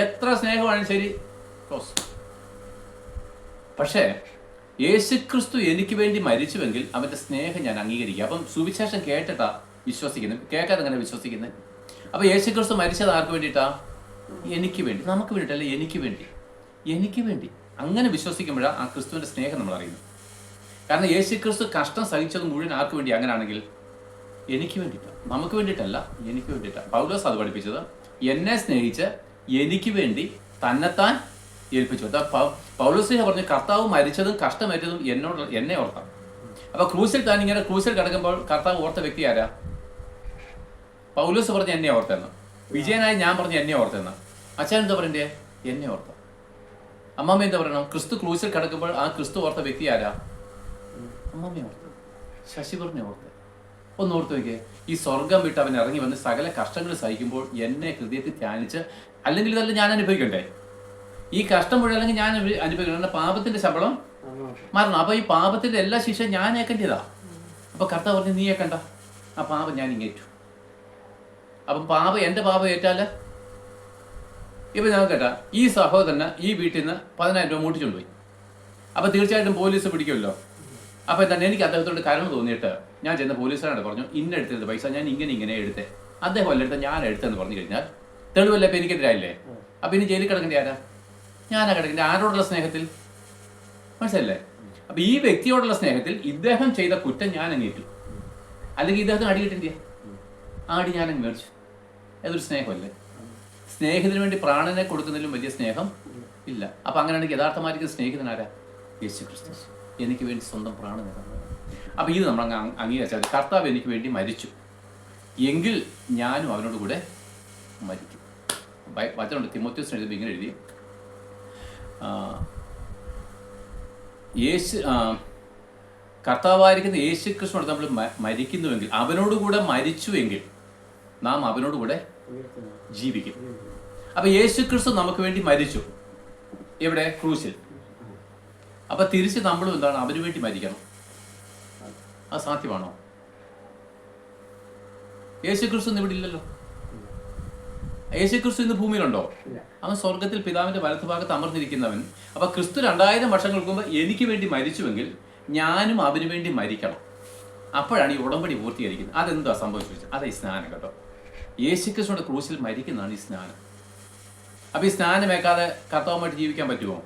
എത്ര സ്നേഹമാണ് ശരി. പക്ഷേ യേശുക്രിസ്തു എനിക്ക് വേണ്ടി മരിച്ചുവെങ്കിൽ അവന്റെ സ്നേഹം ഞാൻ അംഗീകരിക്കുക. അപ്പം സുവിശേഷം കേട്ടിട്ടാ വിശ്വസിക്കുന്നത്, കേൾക്കാതെ അങ്ങനെ വിശ്വസിക്കുന്നത്. അപ്പൊ യേശുക്രിസ്തു മരിച്ചത് ആർക്ക് വേണ്ടിയിട്ടാ? എനിക്ക് വേണ്ടി. നമുക്ക് വേണ്ടിയിട്ടല്ല, എനിക്ക് വേണ്ടി. എനിക്ക് വേണ്ടി. അങ്ങനെ വിശ്വസിക്കുമ്പോഴാണ് ആ ക്രിസ്തുവിന്റെ സ്നേഹം നമ്മൾ അറിയുന്നത്. കാരണം യേശുക്രിസ്തു കഷ്ടം സഹിച്ചത് മുഴുവൻ ആർക്ക് വേണ്ടി? അങ്ങനെയാണെങ്കിൽ എനിക്ക് വേണ്ടിയിട്ടാണ്, നമുക്ക് വേണ്ടിയിട്ടല്ല, എനിക്ക് വേണ്ടിയിട്ടാണ്. പൗലോസ് അത് പഠിപ്പിച്ചത്. എന്നെ സ്നേഹിച്ച് എനിക്ക് വേണ്ടി തന്നെത്താൻ ഏൽപ്പിച്ചു. പൗലോസ് പറഞ്ഞു, കർത്താവ് മരിച്ചതും കഷ്ടമേറ്റതും എന്നെ ഓർത്താം. അപ്പൊ ക്രൂസിൽ താൻ ഇങ്ങനെ ക്രൂസിൽ കിടക്കുമ്പോൾ കർത്താവ് ഓർത്ത വ്യക്തി ആരാ? പൗലോസ് പറഞ്ഞ് എന്നെ ഓർത്തെന്ന്. വിജയനായി ഞാൻ പറഞ്ഞു എന്നെ ഓർത്തെന്ന്. അച്ഛൻ എന്താ പറയണ്ടേ? എന്നെ ഓർത്ത. അമ്മമ്മ എന്താ പറയണം? ക്രിസ്തു ക്രൂസിൽ കിടക്കുമ്പോൾ ആ ക്രിസ്തു ഓർത്ത വ്യക്തി ആരാ? അമ്മമ്മയെ ഓർത്ത്, ശശിപൂറിനെ ഓർത്ത്. ഒന്ന് ഓർത്ത് വയ്ക്കേ, ഈ സ്വർഗം വിട്ട് അവൻ ഇറങ്ങി വന്ന് സകല കഷ്ടങ്ങൾ സഹിക്കുമ്പോൾ എന്നെ ഹൃദയത്തിൽ ധ്യാനിച്ച്, അല്ലെങ്കിൽ ഇതല്ല ഞാൻ അനുഭവിക്കണ്ടേ? ഈ കഷ്ടം മുഴുവൻ അല്ലെങ്കിൽ ഞാൻ അനുഭവിക്കണം. പാപത്തിന്റെ ശമ്പളം മരണം. അപ്പൊ ഈ പാപത്തിന്റെ എല്ലാ ശിക്ഷ ഞാൻ ഏക്കേണ്ടതാ. അപ്പൊ കർത്താവ് പറഞ്ഞു, നീ ഏക്കണ്ട, ആ പാപം ഞാൻ ഇങ്ങേറ്റു. അപ്പം എന്റെ പാപം ഏറ്റാല് ഇപ്പൊ ഞാൻ കേട്ടാ, ഈ സഹോദരന് ഈ വീട്ടിൽ നിന്ന് 10,000 രൂപ മൂട്ടിച്ചുകൊണ്ട് പോയി. അപ്പൊ തീർച്ചയായിട്ടും പോലീസ് പിടിക്കുമല്ലോ. അപ്പൊ എന്താണ്, എനിക്ക് അദ്ദേഹത്തോട് കരുണ തോന്നിയിട്ട് ഞാൻ ചെന്ന് പോലീസുകാരോട് പറഞ്ഞു, ഇന്ന എടുത്തത് പൈസ ഞാൻ ഇങ്ങനെ എടുത്തേ, അദ്ദേഹം അല്ല എടുത്ത, ഞാൻ എടുത്തെന്ന് പറഞ്ഞു കഴിഞ്ഞാൽ തെളിവല്ല. ഇപ്പൊ എനിക്കെതിരായില്ലേ? അപ്പൊ ഇനി ജയിലിൽ കിടക്കേണ്ട ആരാ? ഞാനാ കിടക്കേണ്ട. ആരോടുള്ള സ്നേഹത്തിൽ? മനസ്സിലല്ലേ? അപ്പൊ ഈ വ്യക്തിയോടുള്ള സ്നേഹത്തിൽ ഇദ്ദേഹം ചെയ്ത കുറ്റം ഞാൻ അങ്ങേറ്റു. അല്ലെങ്കിൽ ഇദ്ദേഹത്തിന് അടി കിട്ടിയ ആടി ഞാനങ്ങ് മേടിച്ചു. അതൊരു സ്നേഹമല്ലേ? സ്നേഹത്തിന് വേണ്ടി പ്രാണനെ കൊടുക്കുന്നതിലും വലിയ സ്നേഹം ഇല്ല. അപ്പൊ അങ്ങനെയാണെങ്കിൽ യഥാർത്ഥമായിരിക്കും സ്നേഹിതനാരാ? യേശുക്രിസ്തു എനിക്ക് വേണ്ടി സ്വന്തം പ്രാണനെ തന്നു. അപ്പൊ ഇത് നമ്മൾ അംഗീകരിച്ചാൽ കർത്താവ് എനിക്ക് വേണ്ടി മരിച്ചു എങ്കിൽ ഞാനും അവനോട് കൂടെ മരിക്കും. വചനമുണ്ട്, തിമോഥെയോസിന് എഴുതുമ്പോൾ ഇങ്ങനെ എഴുതി, കർത്താവായിരിക്കുന്ന യേശുക്രിസ്തുവിനോട് നമ്മൾ മരിക്കുന്നുവെങ്കിൽ, അവനോടുകൂടെ മരിച്ചുവെങ്കിൽ നാം അവനോടുകൂടെ ജീവിക്കും. അപ്പൊ യേശുക്രിസ്തു നമുക്ക് വേണ്ടി മരിച്ചു. എവിടെ? ക്രൂശിൽ. അപ്പൊ തിരിച്ച് നമ്മളും എന്താണ്? അവന് വേണ്ടി മരിക്കണം. അത് സാധ്യമാണോ? യേശുക്രിസ്തു ഇന്ന് ഇവിടെ ഇല്ലല്ലോ. യേശുക്രിസ്തു ഇന്ന് ഭൂമിയിലുണ്ടോ? അവൻ സ്വർഗത്തിൽ പിതാവിന്റെ വലത്തുഭാഗത്ത് അമർന്നിരിക്കുന്നവൻ. അപ്പൊ ക്രിസ്തു 2000 വർഷങ്ങൾക്ക് മുമ്പ് എനിക്ക് വേണ്ടി മരിച്ചുവെങ്കിൽ ഞാനും അവന് വേണ്ടി മരിക്കണം. അപ്പോഴാണ് ഈ ഉടമ്പടി പൂർത്തീകരിക്കുന്നത്. അതെന്താ സംഭവിച്ചത്? അതാ ഈ സ്നാനം കേട്ടോ. യേശുക്രിസ്തുവിന്റെ ക്രൂശിൽ മരിക്കുന്നതാണ് ഈ സ്നാനം. അപ്പൊ ഈ സ്നാനമേക്കാതെ കർത്താവുമായിട്ട് ജീവിക്കാൻ പറ്റുമോ?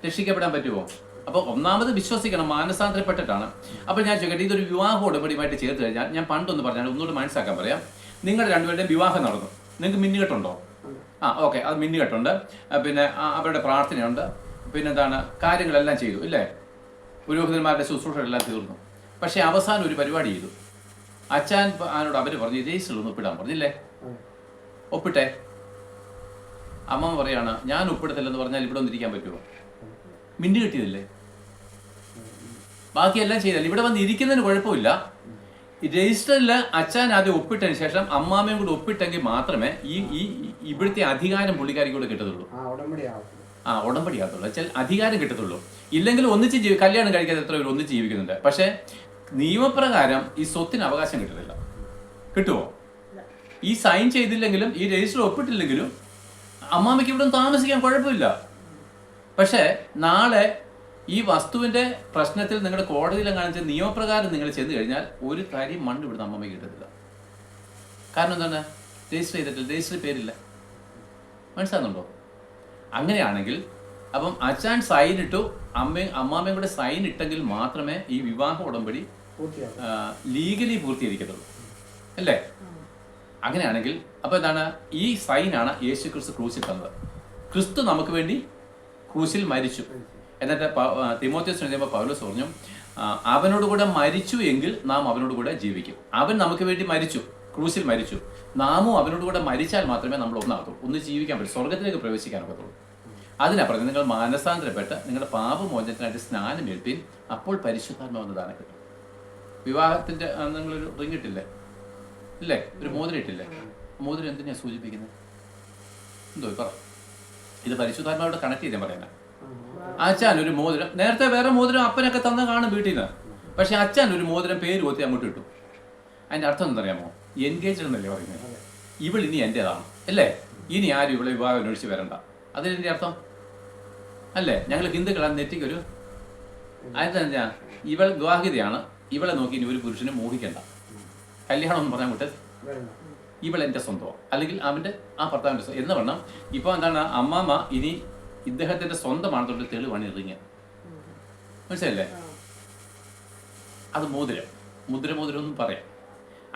രക്ഷിക്കപ്പെടാൻ പറ്റുമോ? അപ്പൊ ഒന്നാമത് വിശ്വസിക്കണം, മാനസാന്തരപ്പെട്ടിട്ടാണ്. അപ്പൊ ഞാൻ ചോദിക്കട്ടെ, ഇതൊരു വിവാഹ ഉടമ്പടിയുമായിട്ട് ചേർത്ത് കഴിഞ്ഞാൽ, ഞാൻ പണ്ടൊന്ന് പറഞ്ഞാൽ ഒന്നുകൂടെ മനസ്സിലാക്കാൻ പറയാം. നിങ്ങളുടെ രണ്ടുപേരുടെയും വിവാഹം നടന്നു. നിങ്ങൾക്ക് മിന്നുകെട്ടുണ്ടോ? ഓക്കെ, അത് മിന്നുകെട്ടുണ്ട്. പിന്നെ അവരുടെ പ്രാർത്ഥനയുണ്ട്. പിന്നെ എന്താണ്, കാര്യങ്ങളെല്ലാം ചെയ്തു ഇല്ലേ? പുരോഹിതന്മാരുടെ ശുശ്രൂഷകളെല്ലാം തീർന്നു. പക്ഷെ അവസാനം ഒരു പരിപാടി ചെയ്തു. അച്ഛൻ ആനോട് അവർ പറഞ്ഞു, രജിസ്റ്ററിൽ ഒന്ന് ഒപ്പിടാൻ പറഞ്ഞില്ലേ? ഒപ്പിട്ടെ. അമ്മ പറയാണ്, ഞാൻ ഒപ്പിടത്തില്ലെന്ന് പറഞ്ഞാൽ ഇവിടെ ഒന്നിരിക്കാൻ പറ്റുമോ? മിന്നു കിട്ടിയതില്ലേ? ബാക്കിയെല്ലാം ചെയ്തല്ലേ? ഇവിടെ വന്ന് ഇരിക്കുന്നതിന് കുഴപ്പമില്ല. രജിസ്റ്ററിൽ അച്ഛൻ ആദ്യം ഒപ്പിട്ടതിന് ശേഷം അമ്മാമ്മയും കൂടെ ഒപ്പിട്ടെങ്കിൽ മാത്രമേ ഈ ഇവിടുത്തെ അധികാരം പുള്ളിക്കാരിക്ക് കൂടെ കിട്ടത്തുള്ളൂ. ഉടമ്പടി ആകത്തുള്ളൂ. വെച്ചാൽ അധികാരം കിട്ടത്തുള്ളൂ. ഇല്ലെങ്കിൽ ഒന്നിച്ച് കല്യാണം കഴിക്കാതെ എത്ര പേര് ഒന്നിച്ച് ജീവിക്കുന്നുണ്ട്. പക്ഷെ നിയമപ്രകാരം ഈ സ്വത്തിന് അവകാശം കിട്ടുന്നില്ല. കിട്ടുമോ? ഈ സൈൻ ചെയ്തില്ലെങ്കിലും ഈ രജിസ്റ്റർ ഒപ്പിട്ടില്ലെങ്കിലും അമ്മാമ്മയ്ക്ക് ഇവിടെ താമസിക്കാൻ കുഴപ്പമില്ല. പക്ഷേ നാളെ ഈ വസ്തുവിന്റെ പ്രശ്നത്തിൽ നിങ്ങളുടെ കോടതിയിലെങ്ങാനും ചെന്ന് നിയമപ്രകാരം നിങ്ങൾ ചെന്ന് കഴിഞ്ഞാൽ ഒരു കാര്യം മണ്ണ് ഇവിടുന്ന് അമ്മമ്മയ്ക്ക് കിട്ടത്തില്ല. കാരണം എന്താണ്? രജിസ്റ്റർ ചെയ്തിട്ടില്ല, രജിസ്റ്റർ പേരില്ല. മനസ്സിലാകുന്നുണ്ടോ? അങ്ങനെയാണെങ്കിൽ അപ്പം അച്ഛൻ സൈൻ ഇട്ടു, അമ്മാമ്മയും കൂടെ സൈൻ ഇട്ടെങ്കിൽ മാത്രമേ ഈ വിവാഹ ഉടമ്പടി ലീഗലി പൂർത്തീകരിക്കത്തുള്ളൂ. അല്ലേ? അങ്ങനെയാണെങ്കിൽ അപ്പോൾ എന്താണ്, ഈ സൈനാണ് യേശു ക്രിസ്തു ക്രൂശിൽ തന്നത്. ക്രിസ്തു നമുക്ക് വേണ്ടി ക്രൂശിൽ മരിച്ചു. എന്നിട്ട് തിമോഥെയോസിന് എഴുതിയപ്പോൾ പൗലോസ് പറഞ്ഞു, അവനോട് കൂടെ മരിച്ചു എങ്കിൽ നാം അവനോട് കൂടെ ജീവിക്കും. അവൻ നമുക്ക് വേണ്ടി മരിച്ചു, ക്രൂശിൽ മരിച്ചു. നാമും അവനോട് കൂടെ മരിച്ചാൽ മാത്രമേ നമ്മൾ ഒന്നാകത്തുള്ളൂ, ഒന്ന് ജീവിക്കാൻ പറ്റും, സ്വർഗത്തിലേക്ക് പ്രവേശിക്കാൻ ഒക്കത്തുള്ളൂ. അതിനാ പറഞ്ഞത്, നിങ്ങൾ മാനസാന്തരപ്പെട്ട് നിങ്ങളുടെ പാപമോചനത്തിനായിട്ട് സ്നാനമേൽപ്പീൻ, അപ്പോൾ പരിശുദ്ധാത്മാവെന്ന് ദാനം കിട്ടും. വിവാഹത്തിന്റെ നിങ്ങളൊരു റിങ് ഇട്ടില്ലേ, ഇല്ലേ, ഒരു മോതിരം ഇട്ടില്ലേ? മോതിരം എന്തിനാ സൂചിപ്പിക്കുന്നത്? എന്തോ പറ. ഇത് പരിശുദ്ധാത്മാവോട് കണക്ട് ചെയ്താൽ പറയുന്നത്. അച്ഛൻ ഒരു മോതിരം, നേരത്തെ വേറെ മോതിരം അപ്പനൊക്കെ തന്ന കാണും വീട്ടിൽ നിന്ന്, പക്ഷെ അച്ഛൻ ഒരു മോതിരം പേര് കൊത്തി അങ്ങോട്ട് ഇട്ടു. അതിന്റെ അർത്ഥം എന്തറിയാമോ? എൻഗേജ്ഡ് എന്നല്ലേ പറയുന്നത്. ഇവൾ ഇനി എന്റേതാണ് അല്ലേ, ഇനി ആരും ഇവളെ വിവാഹം അന്വേഷിച്ച് വരണ്ട, അതിന്റെ അർത്ഥം അല്ലേ? ഞങ്ങൾ ഹിന്ദുക്കളാണ്, നെറ്റിക്കൊരു അതെന്താ, ഇവൾ വിവാഹിതയാണ്, ഇവളെ നോക്കി ഇനി ഒരു പുരുഷനെ മോഹിക്കണ്ട, കല്യാണം എന്ന് പറഞ്ഞാൽ വിട്ട് ഇവൾ എൻ്റെ സ്വന്തമോ, അല്ലെങ്കിൽ അവൻ്റെ ആ ഭർത്താവിൻ്റെ സ്വന്തം എന്ന് പറഞ്ഞാൽ ഇപ്പോൾ എന്താണ്, അമ്മാമ്മ ഇനി ഇദ്ദേഹത്തിൻ്റെ സ്വന്തമാണെന്നുള്ള തെളിവാണ് ഇറിങ്ങ. മനസ്സിലല്ലേ? അത് മോതിരം, മുദ്രമോതിരം ഒന്നും പറയാം.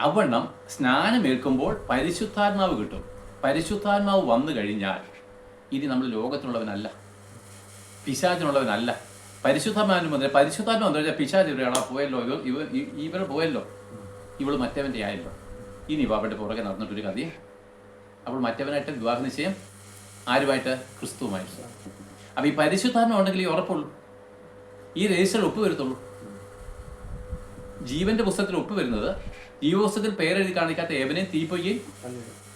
അവണ്ണം സ്നാനമേൽക്കുമ്പോൾ പരിശുദ്ധാത്മാവ് കിട്ടും. പരിശുദ്ധാത്മാവ് വന്നു കഴിഞ്ഞാൽ ഇനി നമ്മൾ ലോകത്തിനുള്ളവനല്ല, പിശാചിനുള്ളവനല്ല. പരിശുദ്ധാത്മാവിന് മുതൽ പരിശുദ്ധാത്മാവ് വന്നു കഴിഞ്ഞാൽ പിശാച് ഇവരാളാ പോയല്ലോ, ഇവർ പോയല്ലോ, ഇവള് മറ്റവൻ്റെ ആയല്ലോ, ഇനി അവരുടെ പുറകെ നടന്നിട്ടൊരു കഥയും. അപ്പോൾ മറ്റവനായിട്ട് വിവാഹ നിശ്ചയം ആരുമായിട്ട്? ക്രിസ്തുവുമായിട്ട്. അപ്പം ഈ പരിശുദ്ധാത്മാവ് ഉണ്ടെങ്കിൽ ഈ ഉറപ്പുള്ളൂ, ഈ രജിസ്റ്ററിൽ ഒപ്പ് വരുത്തുള്ളൂ. ജീവന്റെ പുസ്തകത്തിൽ ഒപ്പ് വരുന്നത്, ജീവപുസ്തകത്തിൽ പേരെഴുതി കാണിക്കാത്ത ഏവനെയും തീപ്പൊയ്യും,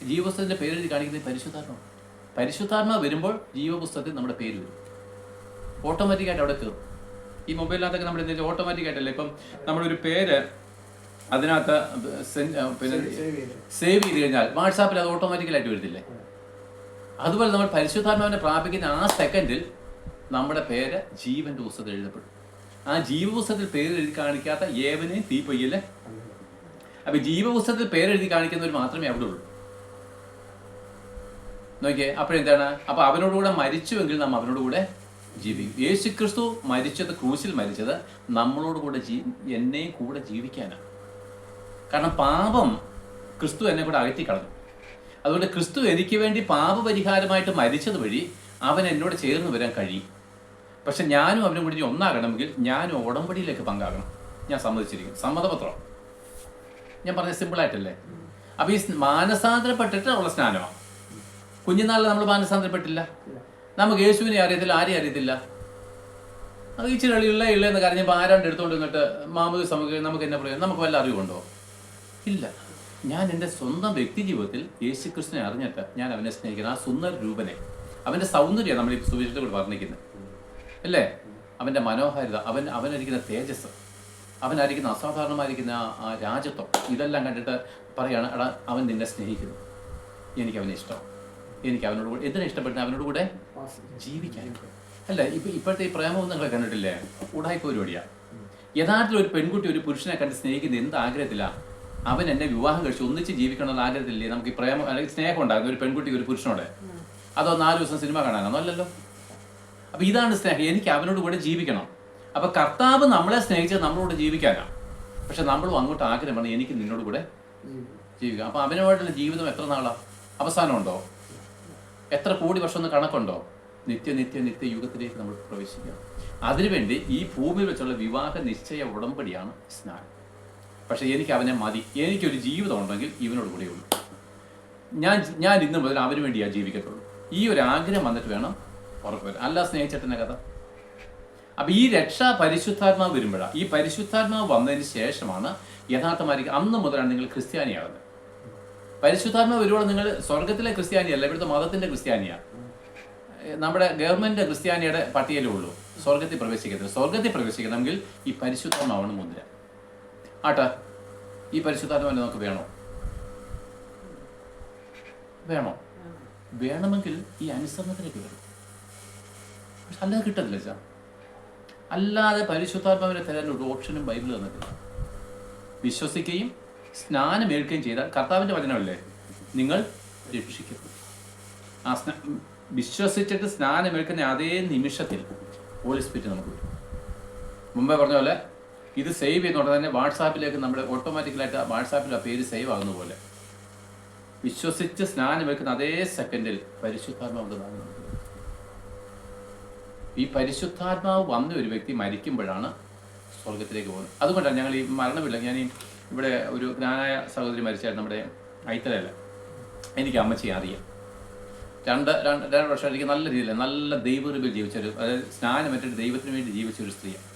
ജീവപുസ്തകത്തിന്റെ പേരെഴുതി കാണിക്കുന്നത് പരിശുദ്ധാത്മാവ്. പരിശുദ്ധാത്മാവ് വരുമ്പോൾ ജീവപുസ്തകത്തിൽ നമ്മുടെ പേര് വരും, ഓട്ടോമാറ്റിക്കായിട്ട് അവിടെ കയറും. ഈ മൊബൈലിനകത്തൊക്കെ നമ്മൾ എന്താ ഓട്ടോമാറ്റിക്കായിട്ടല്ലേ, ഇപ്പം നമ്മളൊരു പേര് അതിനകത്ത് പിന്നെ സേവ് ചെയ്ത് കഴിഞ്ഞാൽ വാട്സാപ്പിൽ അത് ഓട്ടോമാറ്റിക്കലായിട്ട് വരുന്നില്ലേ? അതുപോലെ നമ്മൾ പരിശുദ്ധാത്മാവിനെ പ്രാപിക്കുന്ന ആ സെക്കൻഡിൽ നമ്മുടെ പേര് ജീവന്റെ പുസ്തകത്തിൽ എഴുതപ്പെടും. ആ ജീവപുസ്തകത്തിൽ പേരെഴുതി കാണിക്കാത്ത ഏവനെയും തീപ്പൊയ്യല്ലേ. അപ്പൊ ജീവപുസ്തകത്തിൽ പേരെഴുതി കാണിക്കുന്നവർ മാത്രമേ അവിടെ ഉള്ളൂ. നോക്കിയേ, അപ്പോഴെന്താണ്? അപ്പൊ അവനോടുകൂടെ മരിച്ചുവെങ്കിൽ നാം അവനോടുകൂടെ ജീവിക്കും. യേശു ക്രിസ്തു മരിച്ചത്, ക്രൂശിൽ മരിച്ചത് നമ്മളോടുകൂടെ എന്നെയും കൂടെ ജീവിക്കാനാണ്. കാരണം പാപം ക്രിസ്തു എന്നെ കൂടെ അകറ്റിക്കളഞ്ഞു. അതുകൊണ്ട് ക്രിസ്തു എനിക്ക് വേണ്ടി പാപപരിഹാരമായിട്ട് മരിച്ചത് വഴി അവൻ എന്നോട് ചേർന്ന് വരാൻ കഴിയും. പക്ഷെ ഞാനും അവനും കൂടി ഒന്നാകണമെങ്കിൽ ഞാനും ഉടമ്പടിയിലേക്ക് പങ്കാകണം. ഞാൻ സമ്മതിച്ചിരിക്കും, സമ്മതപത്രം. ഞാൻ പറഞ്ഞ സിമ്പിളായിട്ടല്ലേ? അപ്പൊ ഈ മാനസാന്തരപ്പെട്ടിട്ട് ഉള്ള സ്നാനമാണ്. കുഞ്ഞുനാളിൽ നമ്മൾ മാനസാന്തരപ്പെട്ടില്ല, നമുക്ക് യേശുവിനെ അറിയത്തില്ല, ആരെയും അറിയത്തില്ല. അത് ഇച്ചിരി ഇല്ലെന്ന് കരഞ്ഞപ്പോൾ ആരാണ്ട് എടുത്തുകൊണ്ട് വന്നിട്ട് മാമൂലി സമൂഹം നമുക്ക് എന്നെ പറയാം, നമുക്ക് വല്ല അറിവുണ്ടോ? ഇല്ല. ഞാൻ എൻ്റെ സ്വന്തം വ്യക്തി ജീവിതത്തിൽ യേശു ക്രിസ്തുവിനെ അറിഞ്ഞിട്ട് ഞാൻ അവനെ സ്നേഹിക്കുന്നത്. ആ സുന്ദര രൂപനെ, അവൻ്റെ സൗന്ദര്യം നമ്മൾ ഈ സുവിശേഷത്തിൽ കൂടെ വർണ്ണിക്കുന്നത് അല്ലേ? അവൻ്റെ മനോഹാരിത, അവനരിക്കുന്ന തേജസ്, അവനായിരിക്കുന്ന അസാധാരണമായിരിക്കുന്ന ആ രാജത്വം, ഇതെല്ലാം കണ്ടിട്ട് പറയാണ്, എടാ അവൻ നിന്നെ സ്നേഹിക്കുന്നു, എനിക്ക് അവനെ ഇഷ്ടം, എനിക്ക് അവനോട് കൂടെ എന്തിനാ ഇഷ്ടപ്പെട്ട അവനോട് കൂടെ ജീവിക്കാൻ. അല്ല, ഇപ്പോഴത്തെ ഈ പ്രേമം നിങ്ങളെ കണ്ടിട്ടില്ലേ? ഉടായ്പ പരിപാടിയാണ്. യഥാർത്ഥത്തിൽ ഒരു പെൺകുട്ടി ഒരു പുരുഷനെ കണ്ട് സ്നേഹിക്കുന്നത് എന്ത് ആഗ്രഹത്തിലാണ്? അവൻ എന്നെ വിവാഹം കഴിച്ച് ഒന്നിച്ച് ജീവിക്കണമെന്ന് ആഗ്രഹത്തില്ലേ? നമുക്ക് ഈ പ്രേമം അല്ലെങ്കിൽ സ്നേഹം ഉണ്ടാകുന്ന ഒരു പെൺകുട്ടിക്ക് ഒരു പുരുഷനോട്, അതോ 4 ദിവസം സിനിമ കാണാനോ? അല്ലല്ലോ. അപ്പൊ ഇതാണ് സ്നേഹം, എനിക്ക് അവനോട് കൂടെ ജീവിക്കണം. അപ്പൊ കർത്താവ് നമ്മളെ സ്നേഹിച്ചത് നമ്മളോട് ജീവിക്കാനാണ്. പക്ഷെ നമ്മളും അങ്ങോട്ട് ആഗ്രഹമാണ് എനിക്ക് നിന്നോട് കൂടെ ജീവിക്കാം. അപ്പൊ അവനുമായിട്ടുള്ള ജീവിതം എത്ര നാളാ? അവസാനമുണ്ടോ? എത്ര കോടി വർഷം കണക്കുണ്ടോ? നിത്യ യുഗത്തിലേക്ക് നമ്മൾ പ്രവേശിക്കാം. അതിനുവേണ്ടി ഈ ഭൂമിയിൽ വെച്ചുള്ള വിവാഹ നിശ്ചയ ഉടമ്പടിയാണ് സ്നാനം. പക്ഷെ എനിക്ക് അവനെ മതി, എനിക്കൊരു ജീവിതം ഉണ്ടെങ്കിൽ ഇവനോട് കൂടെയുള്ളൂ. ഞാൻ ഇന്ന് മുതൽ അവന് വേണ്ടിയാണ് ജീവിക്കത്തുള്ളൂ. ഈ ഒരു ആഗ്രഹം വന്നിട്ട് വേണം ഉറപ്പ് വരാൻ. അല്ല സ്നേഹിച്ചിട്ടെന്നെ കഥ. അപ്പൊ ഈ രക്ഷ പരിശുദ്ധാത്മാവ് വരുമ്പോഴാണ്. ഈ പരിശുദ്ധാത്മാവ് വന്നതിന് ശേഷമാണ് യഥാർത്ഥമായിരിക്കും. അന്ന് മുതലാണ് നിങ്ങൾ ക്രിസ്ത്യാനിയാകുന്നത്. പരിശുദ്ധാത്മാവ് വരുമ്പോൾ നിങ്ങൾ സ്വർഗത്തിലെ ക്രിസ്ത്യാനിയല്ല, ഇവിടുത്തെ മതത്തിന്റെ ക്രിസ്ത്യാനിയാണ്. നമ്മുടെ ഗവൺമെന്റ് ക്രിസ്ത്യാനിയുടെ പട്ടികയിലേ ഉള്ളൂ സ്വർഗത്തിൽ പ്രവേശിക്കത്തില്ല. സ്വർഗത്തിൽ പ്രവേശിക്കണമെങ്കിൽ ഈ പരിശുദ്ധാത്മാവാണ് മുദ്ര. ആട്ടാ, ഈ പരിശുദ്ധാത്മാവിനെ നമുക്ക് വേണോ? വേണമെങ്കിൽ ഈ അനുസരണത്തിലേക്ക് വരും. പക്ഷെ അല്ലാതെ കിട്ടത്തില്ല ചാ. അല്ലാതെ പരിശുദ്ധാത്മാവിനെ തരാൻ ഒരു ഓപ്ഷനും ബൈബിൾ തന്നിട്ടില്ല. വിശ്വസിക്കുകയും സ്നാനമേൽക്കുകയും ചെയ്താൽ, കർത്താവിന്റെ വചനമല്ലേ, നിങ്ങൾ രക്ഷിക്കും. ആ വിശ്വസിച്ചിട്ട് സ്നാനമേൽക്കുന്ന അതേ നിമിഷത്തിൽ ഹോളി സ്പിരിറ്റ് നമുക്ക് വരും. മുമ്പേ പറഞ്ഞ പോലെ ഇത് സേവ് ചെയ്യുന്നോടെ തന്നെ വാട്സാപ്പിലേക്ക് നമ്മുടെ ഓട്ടോമാറ്റിക്കലായിട്ട് വാട്സാപ്പിൽ ആ പേര് സേവ് ആകുന്ന പോലെ വിശ്വസിച്ച് സ്നാനമേൽക്കുന്ന അതേ സെക്കൻഡിൽ പരിശുദ്ധാത്മാവ് വന്നു. ഈ പരിശുദ്ധാത്മാവ് വന്ന ഒരു വ്യക്തി മരിക്കുമ്പോഴാണ് സ്വർഗത്തിലേക്ക് പോകുന്നത്. അതുകൊണ്ടാണ് ഞങ്ങൾ ഈ മരണമില്ല. ഞാൻ ഇവിടെ ഒരു ജ്ഞാനായ സഹോദരി മരിച്ചായിരുന്നു നമ്മുടെ ഐത്തലല്ല. എനിക്ക് അമ്മച്ചിയെ അറിയാം. രണ്ട് വർഷം എനിക്ക് നല്ല രീതിയിൽ നല്ല ദൈവകൃപയിൽ ജീവിച്ചൊരു, അതായത് സ്നാനമേറ്റിട്ട് ദൈവത്തിന് വേണ്ടി ജീവിച്ചൊരു സ്ത്രീയാണ്.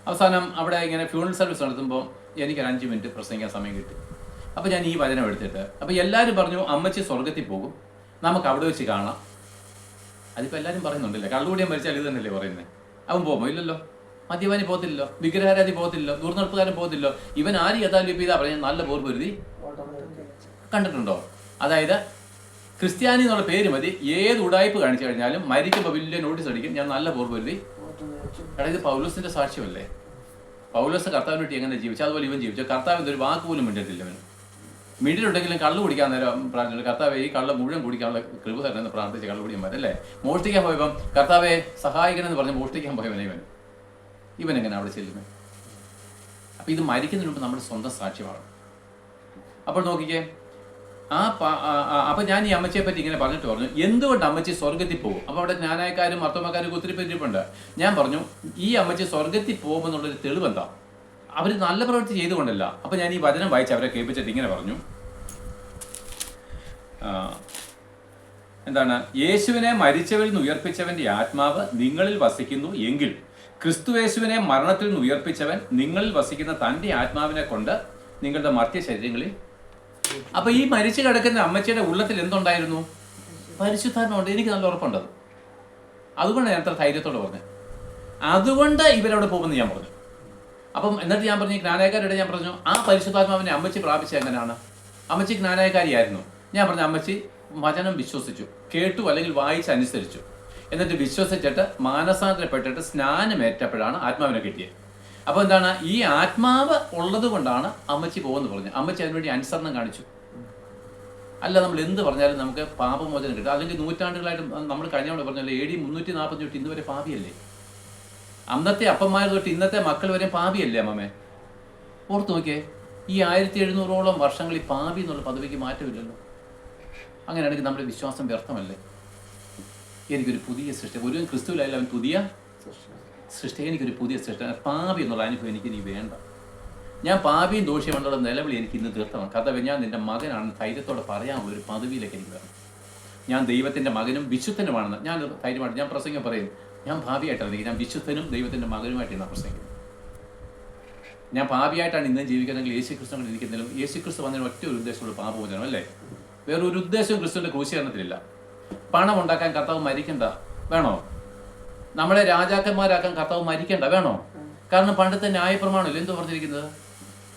അവസാനം അവിടെ ഇങ്ങനെ ഫ്യൂണറൽ സർവീസ് നടത്തുമ്പോൾ എനിക്കൊരു 5 മിനിറ്റ് പ്രസംഗിക്കാൻ സമയം കിട്ടി. അപ്പോൾ ഞാൻ ഈ വചനം എടുത്തിട്ട്, അപ്പോൾ എല്ലാവരും പറഞ്ഞു അമ്മച്ചി സ്വർഗത്തിൽ പോകും, നമുക്ക് അവിടെ വെച്ച് കാണാം. അതിപ്പോൾ എല്ലാവരും പറയുന്നുണ്ടല്ലേ, കള്ളുകൂടിയാൻ മരിച്ചാൽ ഇത് തന്നെയല്ലേ പറയുന്നത്. അവൻ പോകുമോ? ഇല്ലല്ലോ. മദ്യപാനി പോകത്തില്ലല്ലോ, വിഗ്രഹാരാധി പോകത്തില്ലോ, ദൂർനടപ്പുകാരൻ പോകത്തില്ലോ. ഇവൻ ആര് യഥാലിപ്പ് ചെയ്താൽ പറഞ്ഞാൽ നല്ല പോർ പൊരുതി കണ്ടിട്ടുണ്ടോ? അതായത് ക്രിസ്ത്യാനി എന്നുള്ള പേര് മതി, ഏത് ഉടായ്പ് കാണിച്ചു കഴിഞ്ഞാലും മരിക്കുമ്പോൾ വലിയ നോട്ടീസ് അടിക്കും, ഞാൻ നല്ല പോർ പൊരുതി. അതായത് പൗലോസിന്റെ സാക്ഷ്യമല്ലേ. പൗലോസ് കർത്താവിന് വേണ്ടി എങ്ങനെ ജീവിച്ചു അതുപോലെ ഇവൻ ജീവിച്ചു. കർത്താവിൻ്റെ ഒരു വാക്ക് പോലും മിണ്ടത്തില്ല. അവന് മിണ്ടിലുണ്ടെങ്കിലും കള്ളു കുടിക്കാൻ നേരം പ്രാർത്ഥിച്ചു, കർത്താവെ ഈ കള്ള മുഴുവൻ കുടിക്കാനുള്ള കൃപ തരണമെന്ന് പ്രാർത്ഥിച്ച് കള്ളു കുടിക്കാൻ പറ്റല്ലേ. മോഷ്ടിക്കാൻ പോയപ്പം കർത്താവെ സഹായിക്കണമെന്ന് പറഞ്ഞ് മോഷ്ടിക്കാൻ പോയവനെ ഇവനെങ്ങനെ അവിടെ ചെല്ലുന്നത്? അപ്പം ഇത് മരിക്കുന്നതിന് മുമ്പ് നമ്മുടെ സ്വന്തം സാക്ഷ്യമാണ്. അപ്പോൾ നോക്കിക്കേ, അപ്പം ഞാൻ ഈ അമ്മച്ചിയെ പറ്റി ഇങ്ങനെ പറഞ്ഞിട്ട് പറഞ്ഞു എന്തുകൊണ്ട് അമ്മച്ചി സ്വർഗത്തിൽ പോകും. അപ്പോൾ അവിടെ ജ്ഞാനായക്കാരും മർത്തോമാക്കാരും ഒത്തിരി പേരിപ്പുണ്ട്. ഞാൻ പറഞ്ഞു ഈ അമ്മച്ചി സ്വർഗത്തിൽ പോകുമെന്നുള്ളൊരു തെളിവെന്താ? അവർ നല്ല പ്രവൃത്തി ചെയ്തുകൊണ്ടല്ല. അപ്പം ഞാൻ ഈ വചനം വായിച്ച് അവരെ കേൾപ്പിച്ചിട്ട് ഇങ്ങനെ പറഞ്ഞു, എന്താണ്, യേശുവിനെ മരിച്ചവരിൽ നിന്ന് ഉയർപ്പിച്ചവന്റെ ആത്മാവ് നിങ്ങളിൽ വസിക്കുന്നു എങ്കിൽ ക്രിസ്തുയേശുവിനെ മരണത്തിൽ നിന്ന് ഉയർപ്പിച്ചവൻ നിങ്ങളിൽ വസിക്കുന്ന തൻ്റെ ആത്മാവിനെ കൊണ്ട് നിങ്ങളുടെ മർത്യ ശരീരങ്ങളിൽ. അപ്പൊ ഈ മരിച്ചു കിടക്കുന്ന അമ്മച്ചിയുടെ ഉള്ളത്തിൽ എന്തുണ്ടായിരുന്നു? പരിശുദ്ധാത്മാവുണ്ട്. എനിക്ക് നല്ല ഉറപ്പുണ്ടത്. അതുകൊണ്ട് ഞാൻ അത്ര ധൈര്യത്തോടെ പറഞ്ഞത്. അതുകൊണ്ട് ഇവരവിടെ പോകുമെന്ന് ഞാൻ പറഞ്ഞു. അപ്പം എന്നിട്ട് ഞാൻ പറഞ്ഞു, ജ്ഞാനായക്കാരുടെ ഞാൻ പറഞ്ഞു, ആ പരിശുദ്ധാത്മാവിനെ അമ്മച്ചി പ്രാപിച്ചത് എങ്ങനെയാണ്? അമ്മച്ചി ജ്ഞാനായക്കാരിയായിരുന്നു. ഞാൻ പറഞ്ഞു അമ്മച്ചി വചനം വിശ്വസിച്ചു, കേട്ടു അല്ലെങ്കിൽ വായിച്ചനുസരിച്ചു. എന്നിട്ട് വിശ്വസിച്ചിട്ട് മാനസാന്തരപ്പെട്ടിട്ട് സ്നാനമേറ്റപ്പോഴാണ് ആത്മാവിനെ കിട്ടിയത്. അപ്പോൾ എന്താണ്, ഈ ആത്മാവ് ഉള്ളത് കൊണ്ടാണ് അമ്മച്ചി പോകുമെന്ന് പറഞ്ഞു. അമ്മച്ചി അതിനുവേണ്ടി അനുസരണം കാണിച്ചു. അല്ല നമ്മൾ എന്ത് പറഞ്ഞാലും നമുക്ക് പാപമോചനം കിട്ടും. അല്ലെങ്കിൽ നൂറ്റാണ്ടുകളായിട്ട് നമ്മൾ കഴിഞ്ഞ പറഞ്ഞാൽ AD 340 തൊട്ട് ഇന്ന് വരെ പാപിയല്ലേ. അന്നത്തെ അപ്പന്മാർ തൊട്ട് ഇന്നത്തെ മക്കൾ വരെ പാപിയല്ലേ അമ്മമ്മേ? ഓർത്ത് നോക്കിയേ, ഈ 1700ഓളം വർഷങ്ങളിൽ പാപി എന്നുള്ള പദവിക്ക് മാറ്റമില്ലല്ലോ. അങ്ങനെയാണെങ്കിൽ നമ്മുടെ വിശ്വാസം വ്യർത്ഥമല്ലേ? എനിക്കൊരു പുതിയ സൃഷ്ടി, ഒരു ക്രിസ്തുവിലായാലും അവൻ പുതിയ സൃഷ്ടി, എനിക്കൊരു പുതിയ സൃഷ്ടി. പാപി എന്നുള്ള അനുഭവം എനിക്ക് നീ വേണ്ട. ഞാൻ പാപിയും ദോഷ്യമുള്ള നിലവിളി എനിക്ക് ഇന്ന് തീർത്തമാണ്. കർത്താവേ, ഞാൻ നിന്റെ മകനാണെന്ന് ധൈര്യത്തോടെ പറയാനുള്ള ഒരു പദവിയിലേക്ക് എനിക്ക് വരണം. ഞാൻ ദൈവത്തിൻ്റെ മകനും വിശുദ്ധനുമാണെന്ന് ഞാൻ ധൈര്യമായിട്ട് ഞാൻ പ്രസംഗം പറയും. ഞാൻ ഭാവിയായിട്ടാണ്, ഞാൻ വിശുദ്ധനും ദൈവത്തിൻ്റെ മകനുമായിട്ട് ഞാൻ പ്രസംഗിക്കുന്നത്. ഞാൻ പാപിയായിട്ടാണ് ഇന്ന് ജീവിക്കുന്നതെങ്കിൽ യേശുക്രിസ്തു കൊണ്ട് ഇരിക്കുന്നില്ല. യേശുക്രിസ്തു വന്നതിന് ഒറ്റ ഒരു ഉദ്ദേശമുള്ള പാപമോചനം അല്ലേ. വേറൊരു ഉദ്ദേശവും ക്രിസ്തുവിൻ്റെ ക്രൂശീകരണത്തിലില്ല. പണം ഉണ്ടാക്കാൻ കർത്താവ് മരിക്കണ്ട വേണോ? നമ്മളെ രാജാക്കന്മാരാക്കാൻ കർത്താവ് മരിക്കണ്ട വേണോ? കാരണം പണ്ടത്തെ ന്യായപ്രമാണമല്ലേ എന്തോ പറഞ്ഞിരിക്കുന്നത്,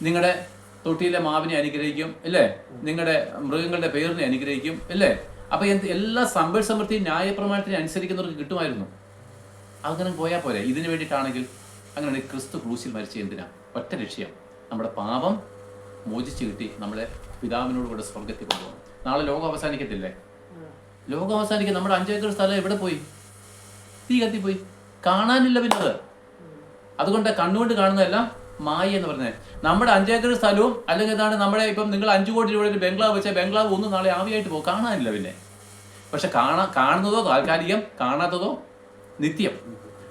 നിങ്ങളുടെ തൊട്ടിയിലെ മാവിനെ അനുഗ്രഹിക്കും അല്ലേ, നിങ്ങളുടെ മൃഗങ്ങളുടെ പേരിനെ അനുഗ്രഹിക്കും അല്ലേ. അപ്പൊ എല്ലാ സമ്പൽ സമൃദ്ധിയും ന്യായപ്രമാണത്തിനെ അനുസരിക്കുന്നവർക്ക് കിട്ടുമായിരുന്നു. അങ്ങനെ പോയാൽ പോരെ. ഇതിനു വേണ്ടിയിട്ടാണെങ്കിൽ അങ്ങനെ ക്രിസ്തു ക്രൂശിൽ മരിച്ച എന്തിനാ? ഒറ്റ ലക്ഷ്യം, നമ്മുടെ പാപം മോചിച്ച് കിട്ടി നമ്മളെ പിതാവിനോട് കൂടെ സ്വർഗത്തിൽ കൊണ്ടുപോകും. നാളെ ലോകം അവസാനിക്കത്തില്ലേ? ലോകം അവസാനിക്കും. നമ്മുടെ 5 ഏക്കർ സ്ഥലം എവിടെ പോയി? തീ കത്തിപ്പോയി, കാണാനില്ല പിന്നത്. അതുകൊണ്ട് കണ്ണുകൊണ്ട് കാണുന്നതെല്ലാം മായ എന്ന് പറഞ്ഞത്. നമ്മുടെ 5 ഏക്കർ സ്ഥലവും അല്ലെങ്കിൽ എന്താണ് നമ്മുടെ ഇപ്പം നിങ്ങൾ 5 കോടി രൂപയുടെ ബംഗ്ലാവ് വെച്ചാൽ ബംഗ്ലാവ് ഒന്നും നാളെ ആവിയായിട്ട് പോകും, കാണാനില്ല പിന്നെ. പക്ഷെ കാണുന്നതോ താൽക്കാലികം, കാണാത്തതോ നിത്യം.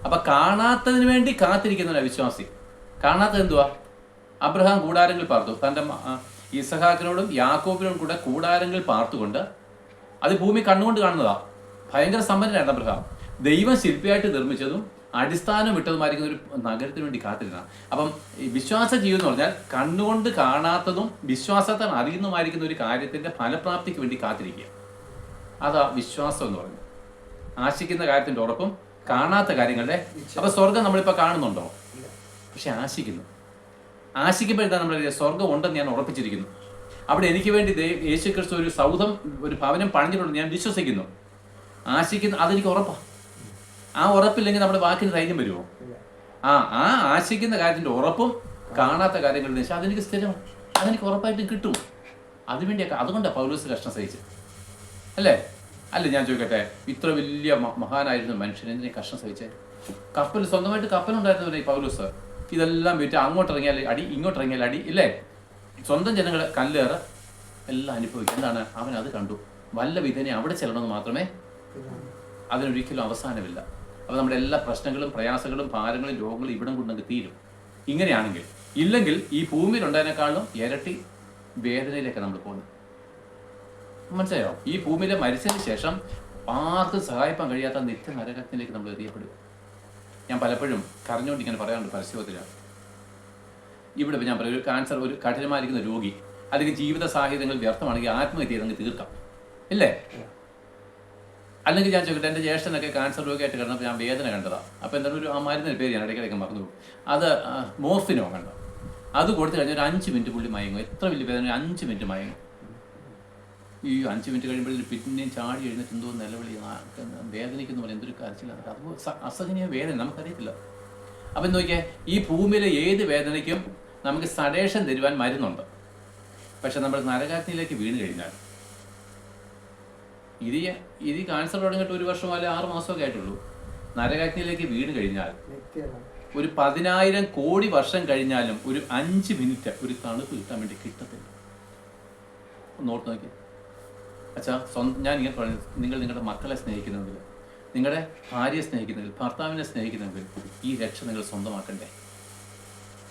അപ്പൊ കാണാത്തതിന് വേണ്ടി കാത്തിരിക്കുന്ന വിശ്വാസി. കാണാത്തത് എന്തുവാ? അബ്രഹാം കൂടാരങ്ങൾ പാർത്തു, തൻ്റെ ഇസഹാക്കിനോടും യാക്കോബിനോടും കൂടെ കൂടാരങ്ങൾ പാർത്തുകൊണ്ട്. അത് ഭൂമി കണ്ണുകൊണ്ട് കാണുന്നതാ. ഭയങ്കര സമ്പന്നനായിരുന്നു അബ്രഹാം. ദൈവം ശില്പിയായിട്ട് നിർമ്മിച്ചതും അടിസ്ഥാനം വിട്ടതുമായിരിക്കുന്ന ഒരു നഗരത്തിന് വേണ്ടി കാത്തിരുന്ന. അപ്പം ഈ വിശ്വാസ ജീവിതം എന്ന് പറഞ്ഞാൽ കണ്ണുകൊണ്ട് കാണാത്തതും വിശ്വാസത്താൽ അറിയുന്നതുമായിരിക്കുന്ന ഒരു കാര്യത്തിന്റെ ഫലപ്രാപ്തിക്ക് വേണ്ടി കാത്തിരിക്കുക. അതാ വിശ്വാസം എന്ന് പറയുന്നത്. ആശിക്കുന്ന കാര്യത്തിന്റെ ഉറപ്പും കാണാത്ത കാര്യങ്ങളുടെ. അപ്പൊ സ്വർഗം നമ്മളിപ്പോൾ കാണുന്നുണ്ടോ? പക്ഷെ ആശിക്കുന്നു. ആശിക്കുമ്പോഴെന്താ നമ്മൾ സ്വർഗം ഉണ്ടെന്ന് ഞാൻ ഉറപ്പിച്ചിരിക്കുന്നു. അവിടെ എനിക്ക് വേണ്ടി യേശു ക്രിസ്തു ഒരു സൗധം, ഒരു ഭവനം പണിഞ്ഞിട്ടുണ്ട് ഞാൻ വിശ്വസിക്കുന്നു. ആശിക്കുന്നു, അതെനിക്ക് ഉറപ്പാണ്. ആ ഉറപ്പില്ലെങ്കിൽ നമ്മുടെ വാക്കിന് ധൈര്യം വരുമോ? ആ ആശിക്കുന്ന കാര്യത്തിന്റെ ഉറപ്പും കാണാത്ത കാര്യങ്ങളുടെ ദിശ അതെനിക്ക് സ്ഥിരമാണ്, അതെനിക്ക് ഉറപ്പായിട്ട് കിട്ടും. അതിനുവേണ്ടിയൊക്കെ അതുകൊണ്ടാണ് പൗലോസ് കഷ്ടം സഹിച്ചത് അല്ലേ? അല്ല ഞാൻ ചോദിക്കട്ടെ, ഇത്ര വലിയ മഹാനായിരുന്ന മനുഷ്യൻ എന്തിനെ കഷ്ടം സഹിച്ചേ? കപ്പൽ, സ്വന്തമായിട്ട് കപ്പലുണ്ടായിരുന്നവരെ ഈ പൗലോസ്. ഇതെല്ലാം വിറ്റ് അങ്ങോട്ട് ഇറങ്ങിയാൽ അടി, ഇങ്ങോട്ട് ഇറങ്ങിയാൽ അടി ഇല്ലേ? സ്വന്തം ജനങ്ങളെ കല്ലേറ്, എല്ലാം അനുഭവിക്കും. എന്താണ്? അവൻ അത് കണ്ടു. വല്ല വിധേനെ അവിടെ ചെല്ലണമെന്ന് മാത്രമേ അതിനൊരിക്കലും അവസാനമില്ല. അപ്പോൾ നമ്മുടെ എല്ലാ പ്രശ്നങ്ങളും പ്രയാസങ്ങളും ഭാരങ്ങളും രോഗങ്ങളും ഇവിടം കൊണ്ടങ്ങ് തീരും. ഇങ്ങനെയാണെങ്കിൽ, ഇല്ലെങ്കിൽ ഈ ഭൂമിയിൽ ഉണ്ടായതിനേക്കാളും ഇരട്ടി വേദനയിലേക്കാണ് നമ്മൾ പോകുന്നത്. മനസ്സിലായോ? ഈ ഭൂമിയിലെ മരിച്ചതിന് ശേഷം ആർക്കും സഹായിക്കാൻ കഴിയാത്ത നിത്യ നരകത്തിലേക്ക് നമ്മൾ എറിയപ്പെടും. ഞാൻ പലപ്പോഴും കരഞ്ഞുകൊണ്ട് ഇങ്ങനെ പറയാറുണ്ട് പരസ്യത്തിലാണ്. ഇവിടെ ഞാൻ പറയും, ഒരു ക്യാൻസർ, ഒരു കഠിനമായിരിക്കുന്ന രോഗി, അല്ലെങ്കിൽ ജീവിത സാഹചര്യങ്ങൾ വ്യർത്ഥമാണെങ്കിൽ ആത്മഹത്യ ചെയ്തങ്ങ് തീർക്കാം, ഇല്ലേ? അല്ലെങ്കിൽ ഞാൻ ചോദിക്കട്ടെ, എൻ്റെ ജ്യേഷ്ഠനൊക്കെ ക്യാൻസർ രോഗിയായിട്ട് കിടന്നപ്പോൾ ഞാൻ വേദന കണ്ടതാണ്. അപ്പോൾ എന്താണ് ഒരു മരുന്നിൻ്റെ പേര് ഞാൻ ഇടയ്ക്കിടയ്ക്ക് മറന്നു പോകും. അത് മോർഫിനോ കണ്ടത്. അത് കൊടുത്തു കഴിഞ്ഞാൽ ഒരു 5 മിനിറ്റ് പുള്ളി മയങ്ങും. എത്ര വലിയ വേദന, 5 മിനിറ്റ് മയങ്ങും. ഈ 5 മിനിറ്റ് കഴിയുമ്പോഴേ പിന്നെയും ചാടി എഴുന്നേറ്റ് എന്തോ നിലവിളി, വേദനിക്കുന്നു പറയാം, എന്തൊരു കരച്ചിലാണ്. അത് അസഹനീയ വേദന, നമുക്കറിയത്തില്ല. അപ്പം നോക്കിയാൽ ഈ ഭൂമിയിലെ ഏത് വേദനയ്ക്കും നമുക്ക് സഡേഷൻ തരുവാൻ മരുന്നുണ്ട്. പക്ഷെ നമ്മൾ നരകാഗ്നിയിലേക്ക് വീണ് കഴിഞ്ഞാൽ, ഇത് ക്യാൻസർ തുടങ്ങിയിട്ട് 1 വർഷം അല്ലെങ്കിൽ 6 മാസമൊക്കെ ആയിട്ടുള്ളൂ. നരകാഗ്നിയിലേക്ക് വീണ് കഴിഞ്ഞാൽ ഒരു 10,000 കോടി വർഷം കഴിഞ്ഞാലും ഒരു 5 മിനിറ്റ് ഒരു തണുപ്പ് കിട്ടാൻ വേണ്ടി കിട്ടത്തില്ല. നോട്ട് നോക്കി അച്ഛാ, ഞാൻ ഇങ്ങനെ പറഞ്ഞു, നിങ്ങൾ നിങ്ങളുടെ മക്കളെ സ്നേഹിക്കുന്നെങ്കിൽ, നിങ്ങളുടെ ഭാര്യയെ സ്നേഹിക്കുന്നെങ്കിൽ, ഭർത്താവിനെ സ്നേഹിക്കുന്നെങ്കിൽ ഈ രക്ഷ നിങ്ങൾ സ്വന്തമാക്കണ്ടേ?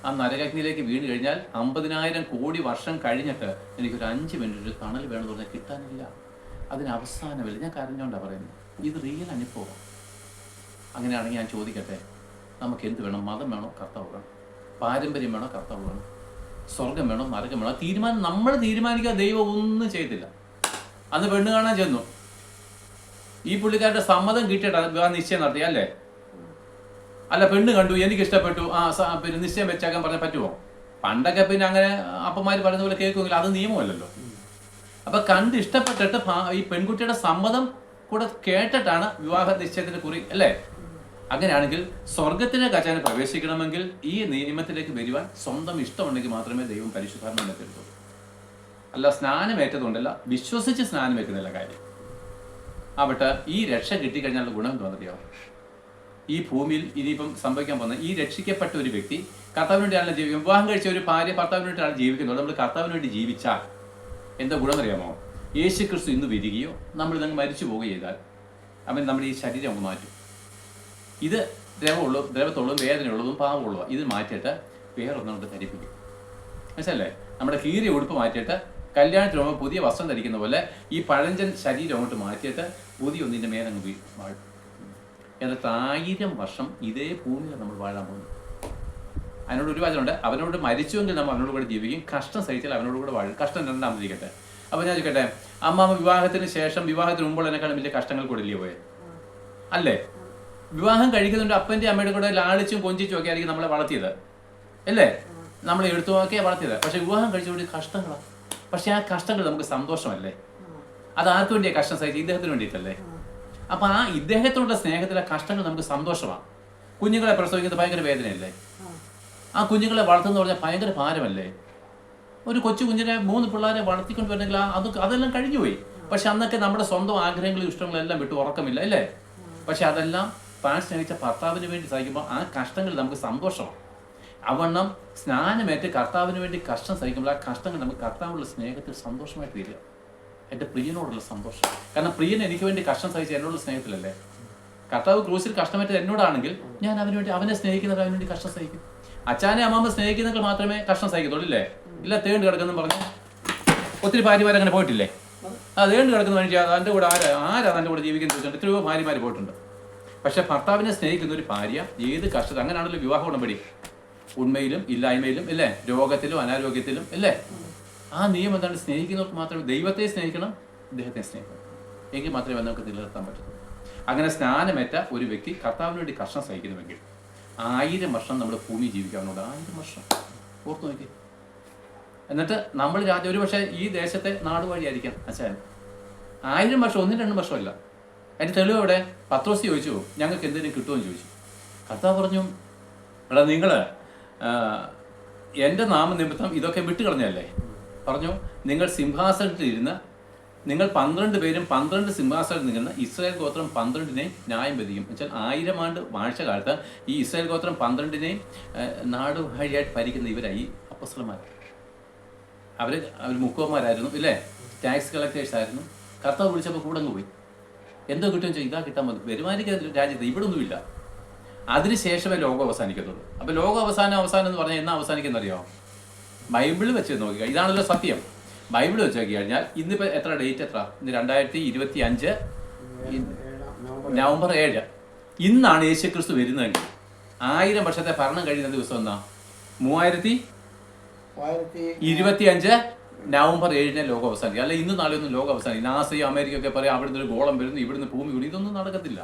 ആ നരകാഗ്നിയിലേക്ക് വീണ് കഴിഞ്ഞാൽ 50,000 കോടി വർഷം കഴിഞ്ഞിട്ട് എനിക്കൊരു 5 മിനിറ്റ് ഒരു തണൽ വേണമെന്ന് പറഞ്ഞാൽ കിട്ടാനില്ല. അതിന് അവസാനമില്ല. ഞാൻ കരഞ്ഞോണ്ടാണ് പറയുന്നത്. ഇത് റിയൽ അനുഭവം. അങ്ങനെയാണെങ്കിൽ ഞാൻ ചോദിക്കട്ടെ, നമുക്ക് എന്ത് വേണം? മതം വേണോ? കർത്താവ് വേണം? പാരമ്പര്യം വേണോ? കർത്താവ് വേണം? സ്വർഗം വേണോ? നരകം വേണോ? തീരുമാനം നമ്മൾ തീരുമാനിക്കുക. ദൈവം ഒന്നും ചെയ്തില്ല. അന്ന് പെണ്ണ് കാണാൻ ചെന്നു, ഈ പുള്ളിക്കാരുടെ സമ്മതം കിട്ടിയിട്ടാണ് വിവാഹ നിശ്ചയം നടത്തി, അല്ലേ? അല്ല, പെണ്ണ് കണ്ടു, എനിക്ക് ഇഷ്ടപ്പെട്ടു, പിന്നെ നിശ്ചയം വെച്ചാക്കാൻ പറഞ്ഞാൽ പറ്റുമോ? പണ്ടൊക്കെ പിന്നെ അങ്ങനെ അപ്പന്മാർ പറയുന്ന പോലെ കേൾക്കുമെങ്കിൽ അത് നിയമമല്ലല്ലോ. അപ്പൊ കണ്ട് ഇഷ്ടപ്പെട്ടിട്ട് ഈ പെൺകുട്ടിയുടെ സമ്മതം കൂടെ കേട്ടിട്ടാണ് വിവാഹ നിശ്ചയത്തിന് കുറി, അല്ലേ? അങ്ങനെയാണെങ്കിൽ സ്വർഗത്തിലെ കച്ചാന് പ്രവേശിക്കണമെങ്കിൽ ഈ നിയമത്തിലേക്ക് വരുവാൻ സ്വന്തം ഇഷ്ടമുണ്ടെങ്കിൽ മാത്രമേ ദൈവം പരിശുദ്ധാത്മാവിനെ തരുള്ളൂ. അല്ല സ്നാനമേറ്റതുകൊണ്ടല്ല, വിശ്വസിച്ച് സ്നാനമേറ്റുന്നില്ല കാര്യം. ആവട്ടെ, ഈ രക്ഷ കിട്ടിക്കഴിഞ്ഞാൽ ഗുണം തോന്നിയോ? ഈ ഭൂമിയിൽ ഇനിയിപ്പം സംഭവിക്കാൻ പോകുന്നത്, ഈ രക്ഷിക്കപ്പെട്ട ഒരു വ്യക്തി കർത്താവിന് വേണ്ടിയാണ് ജീവിക്കും. വിവാഹം കഴിച്ച ഒരു ഭാര്യ ഭർത്താവിന് വേണ്ടിയാണ് ജീവിക്കുന്നത്. നമ്മൾ കർത്താവിന് വേണ്ടി ജീവിച്ചാൽ എന്താ ഗുണം അറിയാമോ? യേശു ക്രിസ്തു ഇന്ന് വരികയോ നമ്മൾ ഇതങ്ങ് മരിച്ചു പോവുകയോ ചെയ്താൽ അവൻ നമ്മുടെ ഈ ശരീരം അങ്ങ് മാറ്റും. ഇത് ദ്രവത്തുള്ളതും വേദനയുള്ളതും പാവമുള്ളതും ഇത് മാറ്റിയിട്ട് വേറൊന്നും കൊണ്ട് ധരിപ്പിക്കും. മനസ്സിലല്ലേ? നമ്മുടെ കീറിയ ഉടുപ്പ് മാറ്റിയിട്ട് കല്യാണത്തിന് പോകുമ്പോൾ പുതിയ വസ്ത്രം ധരിക്കുന്ന പോലെ ഈ പഴഞ്ചൻ ശരീരം അങ്ങോട്ട് മാറ്റിയിട്ട് പുതിയ ഒന്നിൻ്റെ മേലങ്ങ് വാഴും. എന്നിട്ട് 1000 വർഷം ഇതേ ഭൂമിയിൽ നമ്മൾ വാഴാൻ പോകുന്നു. അതിനോട് ഒരു വചനമുണ്ട്, അവനോട് മരിച്ചുവെങ്കിൽ നമ്മൾ അവനോട് കൂടെ ജീവിക്കും, കഷ്ടം സഹിച്ചാൽ അവനോട് കൂടെ വാഴും. കഷ്ടം രണ്ടാമതിരിക്കട്ടെ. അപ്പോൾ ഞാൻ ചോദിക്കട്ടെ, അമ്മാമ്മ വിവാഹത്തിന് ശേഷം വിവാഹത്തിന് മുമ്പുള്ളതിനേക്കാളും വലിയ കഷ്ടങ്ങൾ കൂടെ ഇല്ലയോ പോയെ? അല്ലേ? വിവാഹം കഴിക്കുന്നുണ്ട് അപ്പൻ്റെ അമ്മയുടെ കൂടെ ലാളിച്ചും കൊഞ്ചിച്ചും ഒക്കെ ആയിരിക്കും നമ്മളെ വളർത്തിയത്, അല്ലേ? നമ്മളെ എടുത്തു നോക്കിയാണ് വളർത്തിയത്. പക്ഷെ വിവാഹം കഴിച്ചുകൊണ്ട് കഷ്ടങ്ങളാണ്. പക്ഷെ ആ കഷ്ടങ്ങൾ നമുക്ക് സന്തോഷമല്ലേ? അത് ആർക്ക് വേണ്ടിയാണ് കഷ്ടം സഹിച്ചത്? ഇദ്ദേഹത്തിന് വേണ്ടിയിട്ടല്ലേ? അപ്പം ആ ഇദ്ദേഹത്തോടുള്ള സ്നേഹത്തിലെ കഷ്ടങ്ങൾ നമുക്ക് സന്തോഷമാണ്. കുഞ്ഞുങ്ങളെ പ്രസവിക്കുന്നത് ഭയങ്കര വേദനയല്ലേ? ആ കുഞ്ഞുങ്ങളെ വളർത്തുന്ന പറഞ്ഞാൽ ഭയങ്കര ഭാരമല്ലേ? ഒരു കൊച്ചു കുഞ്ഞിനെ 3 പിള്ളേരെ വളർത്തിക്കൊണ്ട് വരണമെങ്കിൽ അതെല്ലാം കഴിഞ്ഞുപോയി. പക്ഷെ അന്നൊക്കെ നമ്മുടെ സ്വന്തം ആഗ്രഹങ്ങളും ഇഷ്ടങ്ങളും എല്ലാം വിട്ടു ഉറക്കമില്ല, അല്ലേ? പക്ഷെ അതെല്ലാം താൻ സ്നേഹിച്ച ഭർത്താവിന് വേണ്ടി സഹിക്കുമ്പോൾ ആ കഷ്ടങ്ങൾ നമുക്ക് സന്തോഷമാണ്. അവണ്ണം സ്നാനമേറ്റ് കർത്താവിന് വേണ്ടി കഷ്ടം സഹിക്കുമ്പോൾ ആ കഷ്ടങ്ങൾ നമുക്ക് കർത്താവിനുള്ള സ്നേഹത്തിൽ സന്തോഷമായിട്ട് തീരുക. എൻ്റെ പ്രിയനോടുള്ള സന്തോഷം. കാരണം പ്രിയൻ എനിക്ക് വേണ്ടി കഷ്ടം സഹിച്ച എന്നോടുള്ള സ്നേഹത്തിലല്ലേ? കർത്താവ് ക്രൂസിൽ കഷ്ടമേറ്റത് എന്നോടാണെങ്കിൽ ഞാൻ അവന് വേണ്ടി, അവനെ സ്നേഹിക്കുന്നവർ അവന് വേണ്ടി കഷ്ടം സഹിക്കും. അച്ഛനെ അമ്മാമ്മ സ്നേഹിക്കുന്നവർ മാത്രമേ കഷ്ടം സഹിക്കത്തുള്ളൂ, ഇല്ലേ? ഇല്ല തേണ്ട് കിടക്കുന്നു പറഞ്ഞു ഒത്തിരി ഭാര്യമാർ അങ്ങനെ പോയിട്ടില്ലേ? ആ തേണ്ട് കിടക്കുന്ന മനുഷ്യ എൻ്റെ കൂടെ ആരാ തൻ്റെ കൂടെ ജീവിക്കുന്ന ചോദിച്ചിട്ടുണ്ട്. എത്രയോ ഭാര്യമാർ പോയിട്ടുണ്ട്. പക്ഷെ ഭർത്താവിനെ സ്നേഹിക്കുന്ന ഒരു ഭാര്യ ഏത് കഷ്ടത, അങ്ങനെയാണല്ലോ വിവാഹം ഉടമ്പടി. ഉണ്മയിലും ഇല്ലായ്മയിലും, അല്ലേ? രോഗത്തിലും അനാരോഗ്യത്തിലും, അല്ലേ? ആ നിയമം എന്താണ്? സ്നേഹിക്കുന്നവർക്ക് മാത്രമേ, ദൈവത്തെ സ്നേഹിക്കണം, ഇദ്ദേഹത്തെ സ്നേഹിക്കണം, എങ്കിൽ മാത്രമേ നമുക്ക് നിലനിർത്താൻ പറ്റൂ. അങ്ങനെ സ്നാനമേറ്റ ഒരു വ്യക്തി കർത്താവിന് വേണ്ടി കഷ്ടം സഹിക്കുന്നുവെങ്കിൽ 1000 വർഷം നമ്മുടെ ഭൂമി ജീവിക്കാവുന്നതുകൊണ്ട് 1000 വർഷം ഓർത്തു നോക്കി. എന്നിട്ട് നമ്മൾ ഒരു പക്ഷേ ഈ ദേശത്തെ നാടുവഴിയായിരിക്കാം അച്ഛൻ. 1000 വർഷം 1-2 വർഷമല്ല. അതിൻ്റെ തെളിവ് അവിടെ പത്രോസ് ചോദിച്ചു, ഞങ്ങൾക്ക് എന്തെങ്കിലും കിട്ടുമെന്ന് ചോദിച്ചു. കർത്താവ് പറഞ്ഞു, എടാ നിങ്ങൾ എൻ്റെ നാമനിമിത്തം ഇതൊക്കെ വിട്ടുകളഞ്ഞല്ലേ? പറഞ്ഞു, നിങ്ങൾ സിംഹാസനത്തിലിരുന്ന് നിങ്ങൾ 12 പേരും 12 സിംഹാസനത്തിൽ നിൽക്കുന്ന ഇസ്രായേൽ ഗോത്രം 12-നെയും ന്യായം വിധിക്കും. എന്നുവെച്ചാൽ 1000 ആണ്ട് വാഴ്ചകാലത്ത് ഈ ഇസ്രായേൽ ഗോത്രം 12-നെയും നാടുവഴിയായിട്ട് ഭരിക്കുന്ന ഇവരായി അപ്പോസ്തലന്മാർ. അവർ മുക്കുവന്മാരായിരുന്നു, ഇല്ലേ? ടാക്സ് കളക്ടേഴ്സ് ആയിരുന്നു. കർത്താവ് വിളിച്ചപ്പോൾ കൂടെ അങ്ങ് പോയി. എന്തോ കിട്ടുമെന്ന് ചോദിച്ചാൽ ഇതാ കിട്ടാൻ മതി. വരുമാനിക്ക രാജ്യത്ത് ഇവിടെ ഒന്നുമില്ല. അതിനുശേഷമേ ലോകം അവസാനിക്കത്തുള്ളൂ. അപ്പോൾ ലോകം അവസാനം എന്ന് പറഞ്ഞാൽ എന്നാ അവസാനിക്കുന്നറിയോ? ബൈബിൾ വെച്ച് നോക്കുക. ഇതാണല്ലോ സത്യം. ബൈബിൾ വെച്ച് നോക്കി കഴിഞ്ഞാൽ ഇന്നിപ്പോൾ എത്ര ഡേറ്റ് എത്ര? ഇന്ന് 2025 നവംബർ 7. ഇന്നാണ് യേശുക്രിസ്തു വരുന്നതെങ്കിൽ 1000 വർഷത്തെ ഭരണം കഴിയുന്ന ദിവസം എന്നാ? 3025 നവംബർ 7 ലോകം അവസാനിക്കും. അല്ല ഇന്ന് നാളെ ഒന്നും ലോകം അവസാനിക്കും. നാസയും അമേരിക്കയൊക്കെ പറയാം അവിടുന്ന് ഒരു ഗോളം വരുന്നു, ഇവിടുന്ന് ഭൂമി വീണു. ഇതൊന്നും നടക്കത്തില്ല.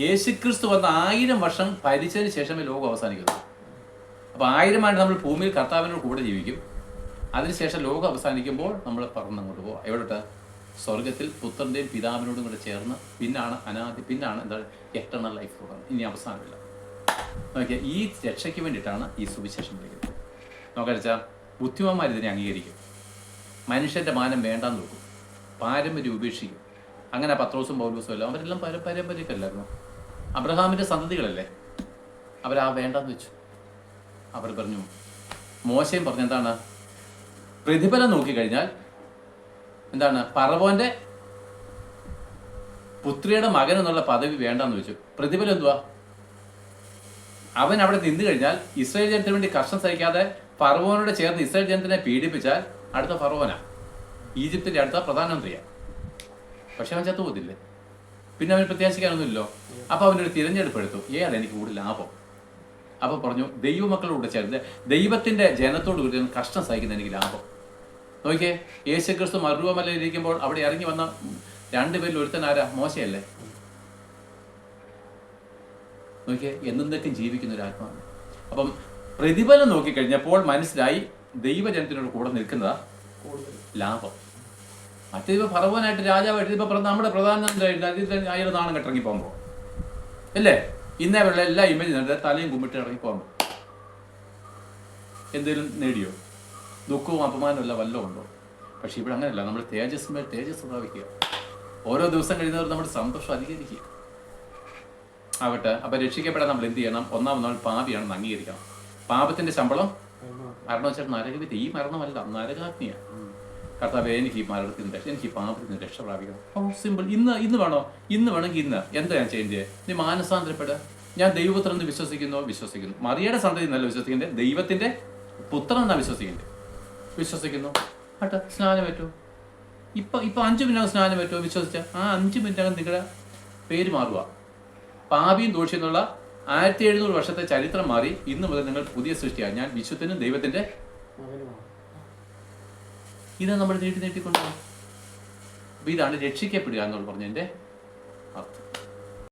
യേശുക്രിസ്തു വന്ന 1000 വർഷം ഭരിച്ചതിന് ശേഷമേ ലോകം അവസാനിക്കുന്നു. അപ്പോൾ 1000 ആണ്ട് നമ്മൾ ഭൂമിയിൽ കർത്താവിനോട് കൂടെ ജീവിക്കും. അതിനുശേഷം ലോകം അവസാനിക്കുമ്പോൾ നമ്മൾ പറന്നങ്ങോട്ട് പോവാം. എവിടോട്ട്? സ്വർഗത്തിൽ പുത്രൻ്റെയും പിതാവിനോടും കൂടെ ചേർന്ന് പിന്നാണ് എന്താണ് എറ്റർണൽ ലൈഫ് തുടങ്ങുന്നത്. ഇനി അവസാനമില്ല. നോക്കിയാൽ ഈ രക്ഷയ്ക്ക് വേണ്ടിയിട്ടാണ് ഈ സുവിശേഷം വിളിക്കുന്നത്. നോക്കാച്ചാൽ ബുദ്ധിമാന്മാർ ഇതിനെ അംഗീകരിക്കും. മനുഷ്യൻ്റെ മാനം വേണ്ടാന്ന് നോക്കും, പാരമ്പര്യം ഉപേക്ഷിക്കും. അങ്ങനെ പത്രോസും പൗലോസും എല്ലാം അവരെല്ലാം പാരമ്പര്യമല്ലായിരുന്നു. അബ്രഹാമിൻ്റെ സന്തതികളല്ലേ. അവരാ വേണ്ടാന്ന് വെച്ചു. അവർ പറഞ്ഞു, മോശയും പറഞ്ഞു എന്താണ്? പ്രതിഫലം നോക്കിക്കഴിഞ്ഞാൽ എന്താണ്? ഫറവോന്റെ പുത്രിയുടെ മകൻ എന്നുള്ള പദവി വേണ്ടാന്ന് വെച്ചു. പ്രതിഫലം എന്തുവാ? അവൻ അവിടെ നിന്ന് കഴിഞ്ഞാൽ ഇസ്രായേൽ ജനത്തിന് വേണ്ടി കഷ്ടം സഹിക്കാതെ ഫറവോനോട് ചേർന്ന് ഇസ്രായേൽ ജനത്തിനെ പീഡിപ്പിച്ചാൽ അടുത്ത ഫറവോനാ, ഈജിപ്തിന്റെ അടുത്ത പ്രധാനമന്ത്രിയാണ്. പക്ഷെ അവൻ ചത്തുപോകത്തില്ലേ? പിന്നെ അവന് പ്രത്യാശിക്കാനൊന്നുമില്ലല്ലോ. അപ്പൊ അവനൊരു തിരഞ്ഞെടുപ്പ് എടുത്തു. ഏതാണ് എനിക്ക് കൂടുതൽ ലാഭം? അപ്പൊ പറഞ്ഞു, ദൈവമക്കളോട് ചേർന്ന് ദൈവത്തിന്റെ ജനത്തോട് കൂടി കഷ്ടം സഹിക്കുന്ന എനിക്ക് ലാഭം. നോക്കിയേ, യേശുക്രിസ്തു മരുഭൂമിയിൽ ഇരിക്കുമ്പോൾ അവിടെ ഇറങ്ങി വന്ന 2 പേരിൽ ഒരുത്തൻ ആരാ? മോശയല്ലേ. നോക്കിയേ, എന്തെന്തൊക്കെ ജീവിക്കുന്ന ഒരു ആത്മാവാണ്. അപ്പം പ്രതിഫലം നോക്കിക്കഴിഞ്ഞപ്പോൾ മനസ്സിലായി ദൈവജനത്തിനോട് കൂടെ നിൽക്കുന്നതാ ലാഭം. മറ്റേതിപ്പോ ഫറവോനായിട്ട് രാജാവായിട്ട് ഇപ്പൊ നമ്മുടെ പ്രധാനമന്ത്രി അയാൾ നാണം കെട്ടിറങ്ങി പോകുമ്പോൾ അല്ലേ, ഇന്നേ വെള്ളം എല്ലാ ഇമേജ് തലയും കുമ്പിട്ട് ഇറങ്ങി പോകുമ്പോൾ എന്തെങ്കിലും നേടിയോ? ദുഃഖവും അപമാനവും എല്ലാം വല്ലതും ഉണ്ടോ? പക്ഷെ ഇവിടെ അങ്ങനെയല്ല. നമ്മൾ തേജസ്മേൽ തേജസ് പ്രാപിക്കുക. ഓരോ ദിവസം കഴിയുന്നവർ നമ്മുടെ സന്തോഷം അധികരിക്കുക ആവട്ടെ. അപ്പൊ രക്ഷിക്കപ്പെടാൻ നമ്മൾ എന്ത് ചെയ്യണം? ഒന്നാമത് പാപിയാണെന്ന് അംഗീകരിക്കണം. പാപത്തിന്റെ ശമ്പളം മരണം വെച്ചാൽ നരകവിധി. ഈ മരണമല്ല, നരകാഗ്നിയാണ്. കർത്താവേ, എനിക്ക് ഈ മരണത്തിന് രക്ഷ, എനിക്ക് ഈ പാപത്തിന് രക്ഷ പ്രാപിക്കണം. ഓ സിമ്പിൾ. ഇന്ന് വേണോ? ഇന്ന് വേണമെങ്കിൽ ഇന്ന് എന്താ ഞാൻ ചെയ്യേണ്ടത്? നീ മാനസാന്തരപ്പെടുക. ഞാൻ ദൈവപുത്രൻ എന്ന് വിശ്വസിക്കുന്നു. മറിയയുടെ സന്തതി എന്നല്ല വിശ്വസിക്കേണ്ടത്, ദൈവത്തിന്റെ പുത്രൻ എന്നാണ് വിശ്വസിക്കുന്നു. ആട്ടെ, സ്നാനം പറ്റുമോ? ഇപ്പൊ 5 മിനിറ്റ് സ്നാനം പറ്റുമോ? വിശ്വസിച്ച ആ 5 മിനിറ്റകം നിങ്ങളുടെ പേര് മാറുക. പാപിയും ദോഷി എന്നുള്ള 1700 വർഷത്തെ ചരിത്രം മാറി. ഇന്ന് മുതൽ നിങ്ങൾ പുതിയ സൃഷ്ടിയാണ്. ഞാൻ വിശുദ്ധനും ദൈവത്തിന്റെ ഇത് നമ്മൾ നീട്ടിക്കൊണ്ടുപോകും. അപ്പൊ ഇതാണ് രക്ഷിക്കപ്പെടുക എന്നുള്ള പറഞ്ഞതിന്റെ അർത്ഥം.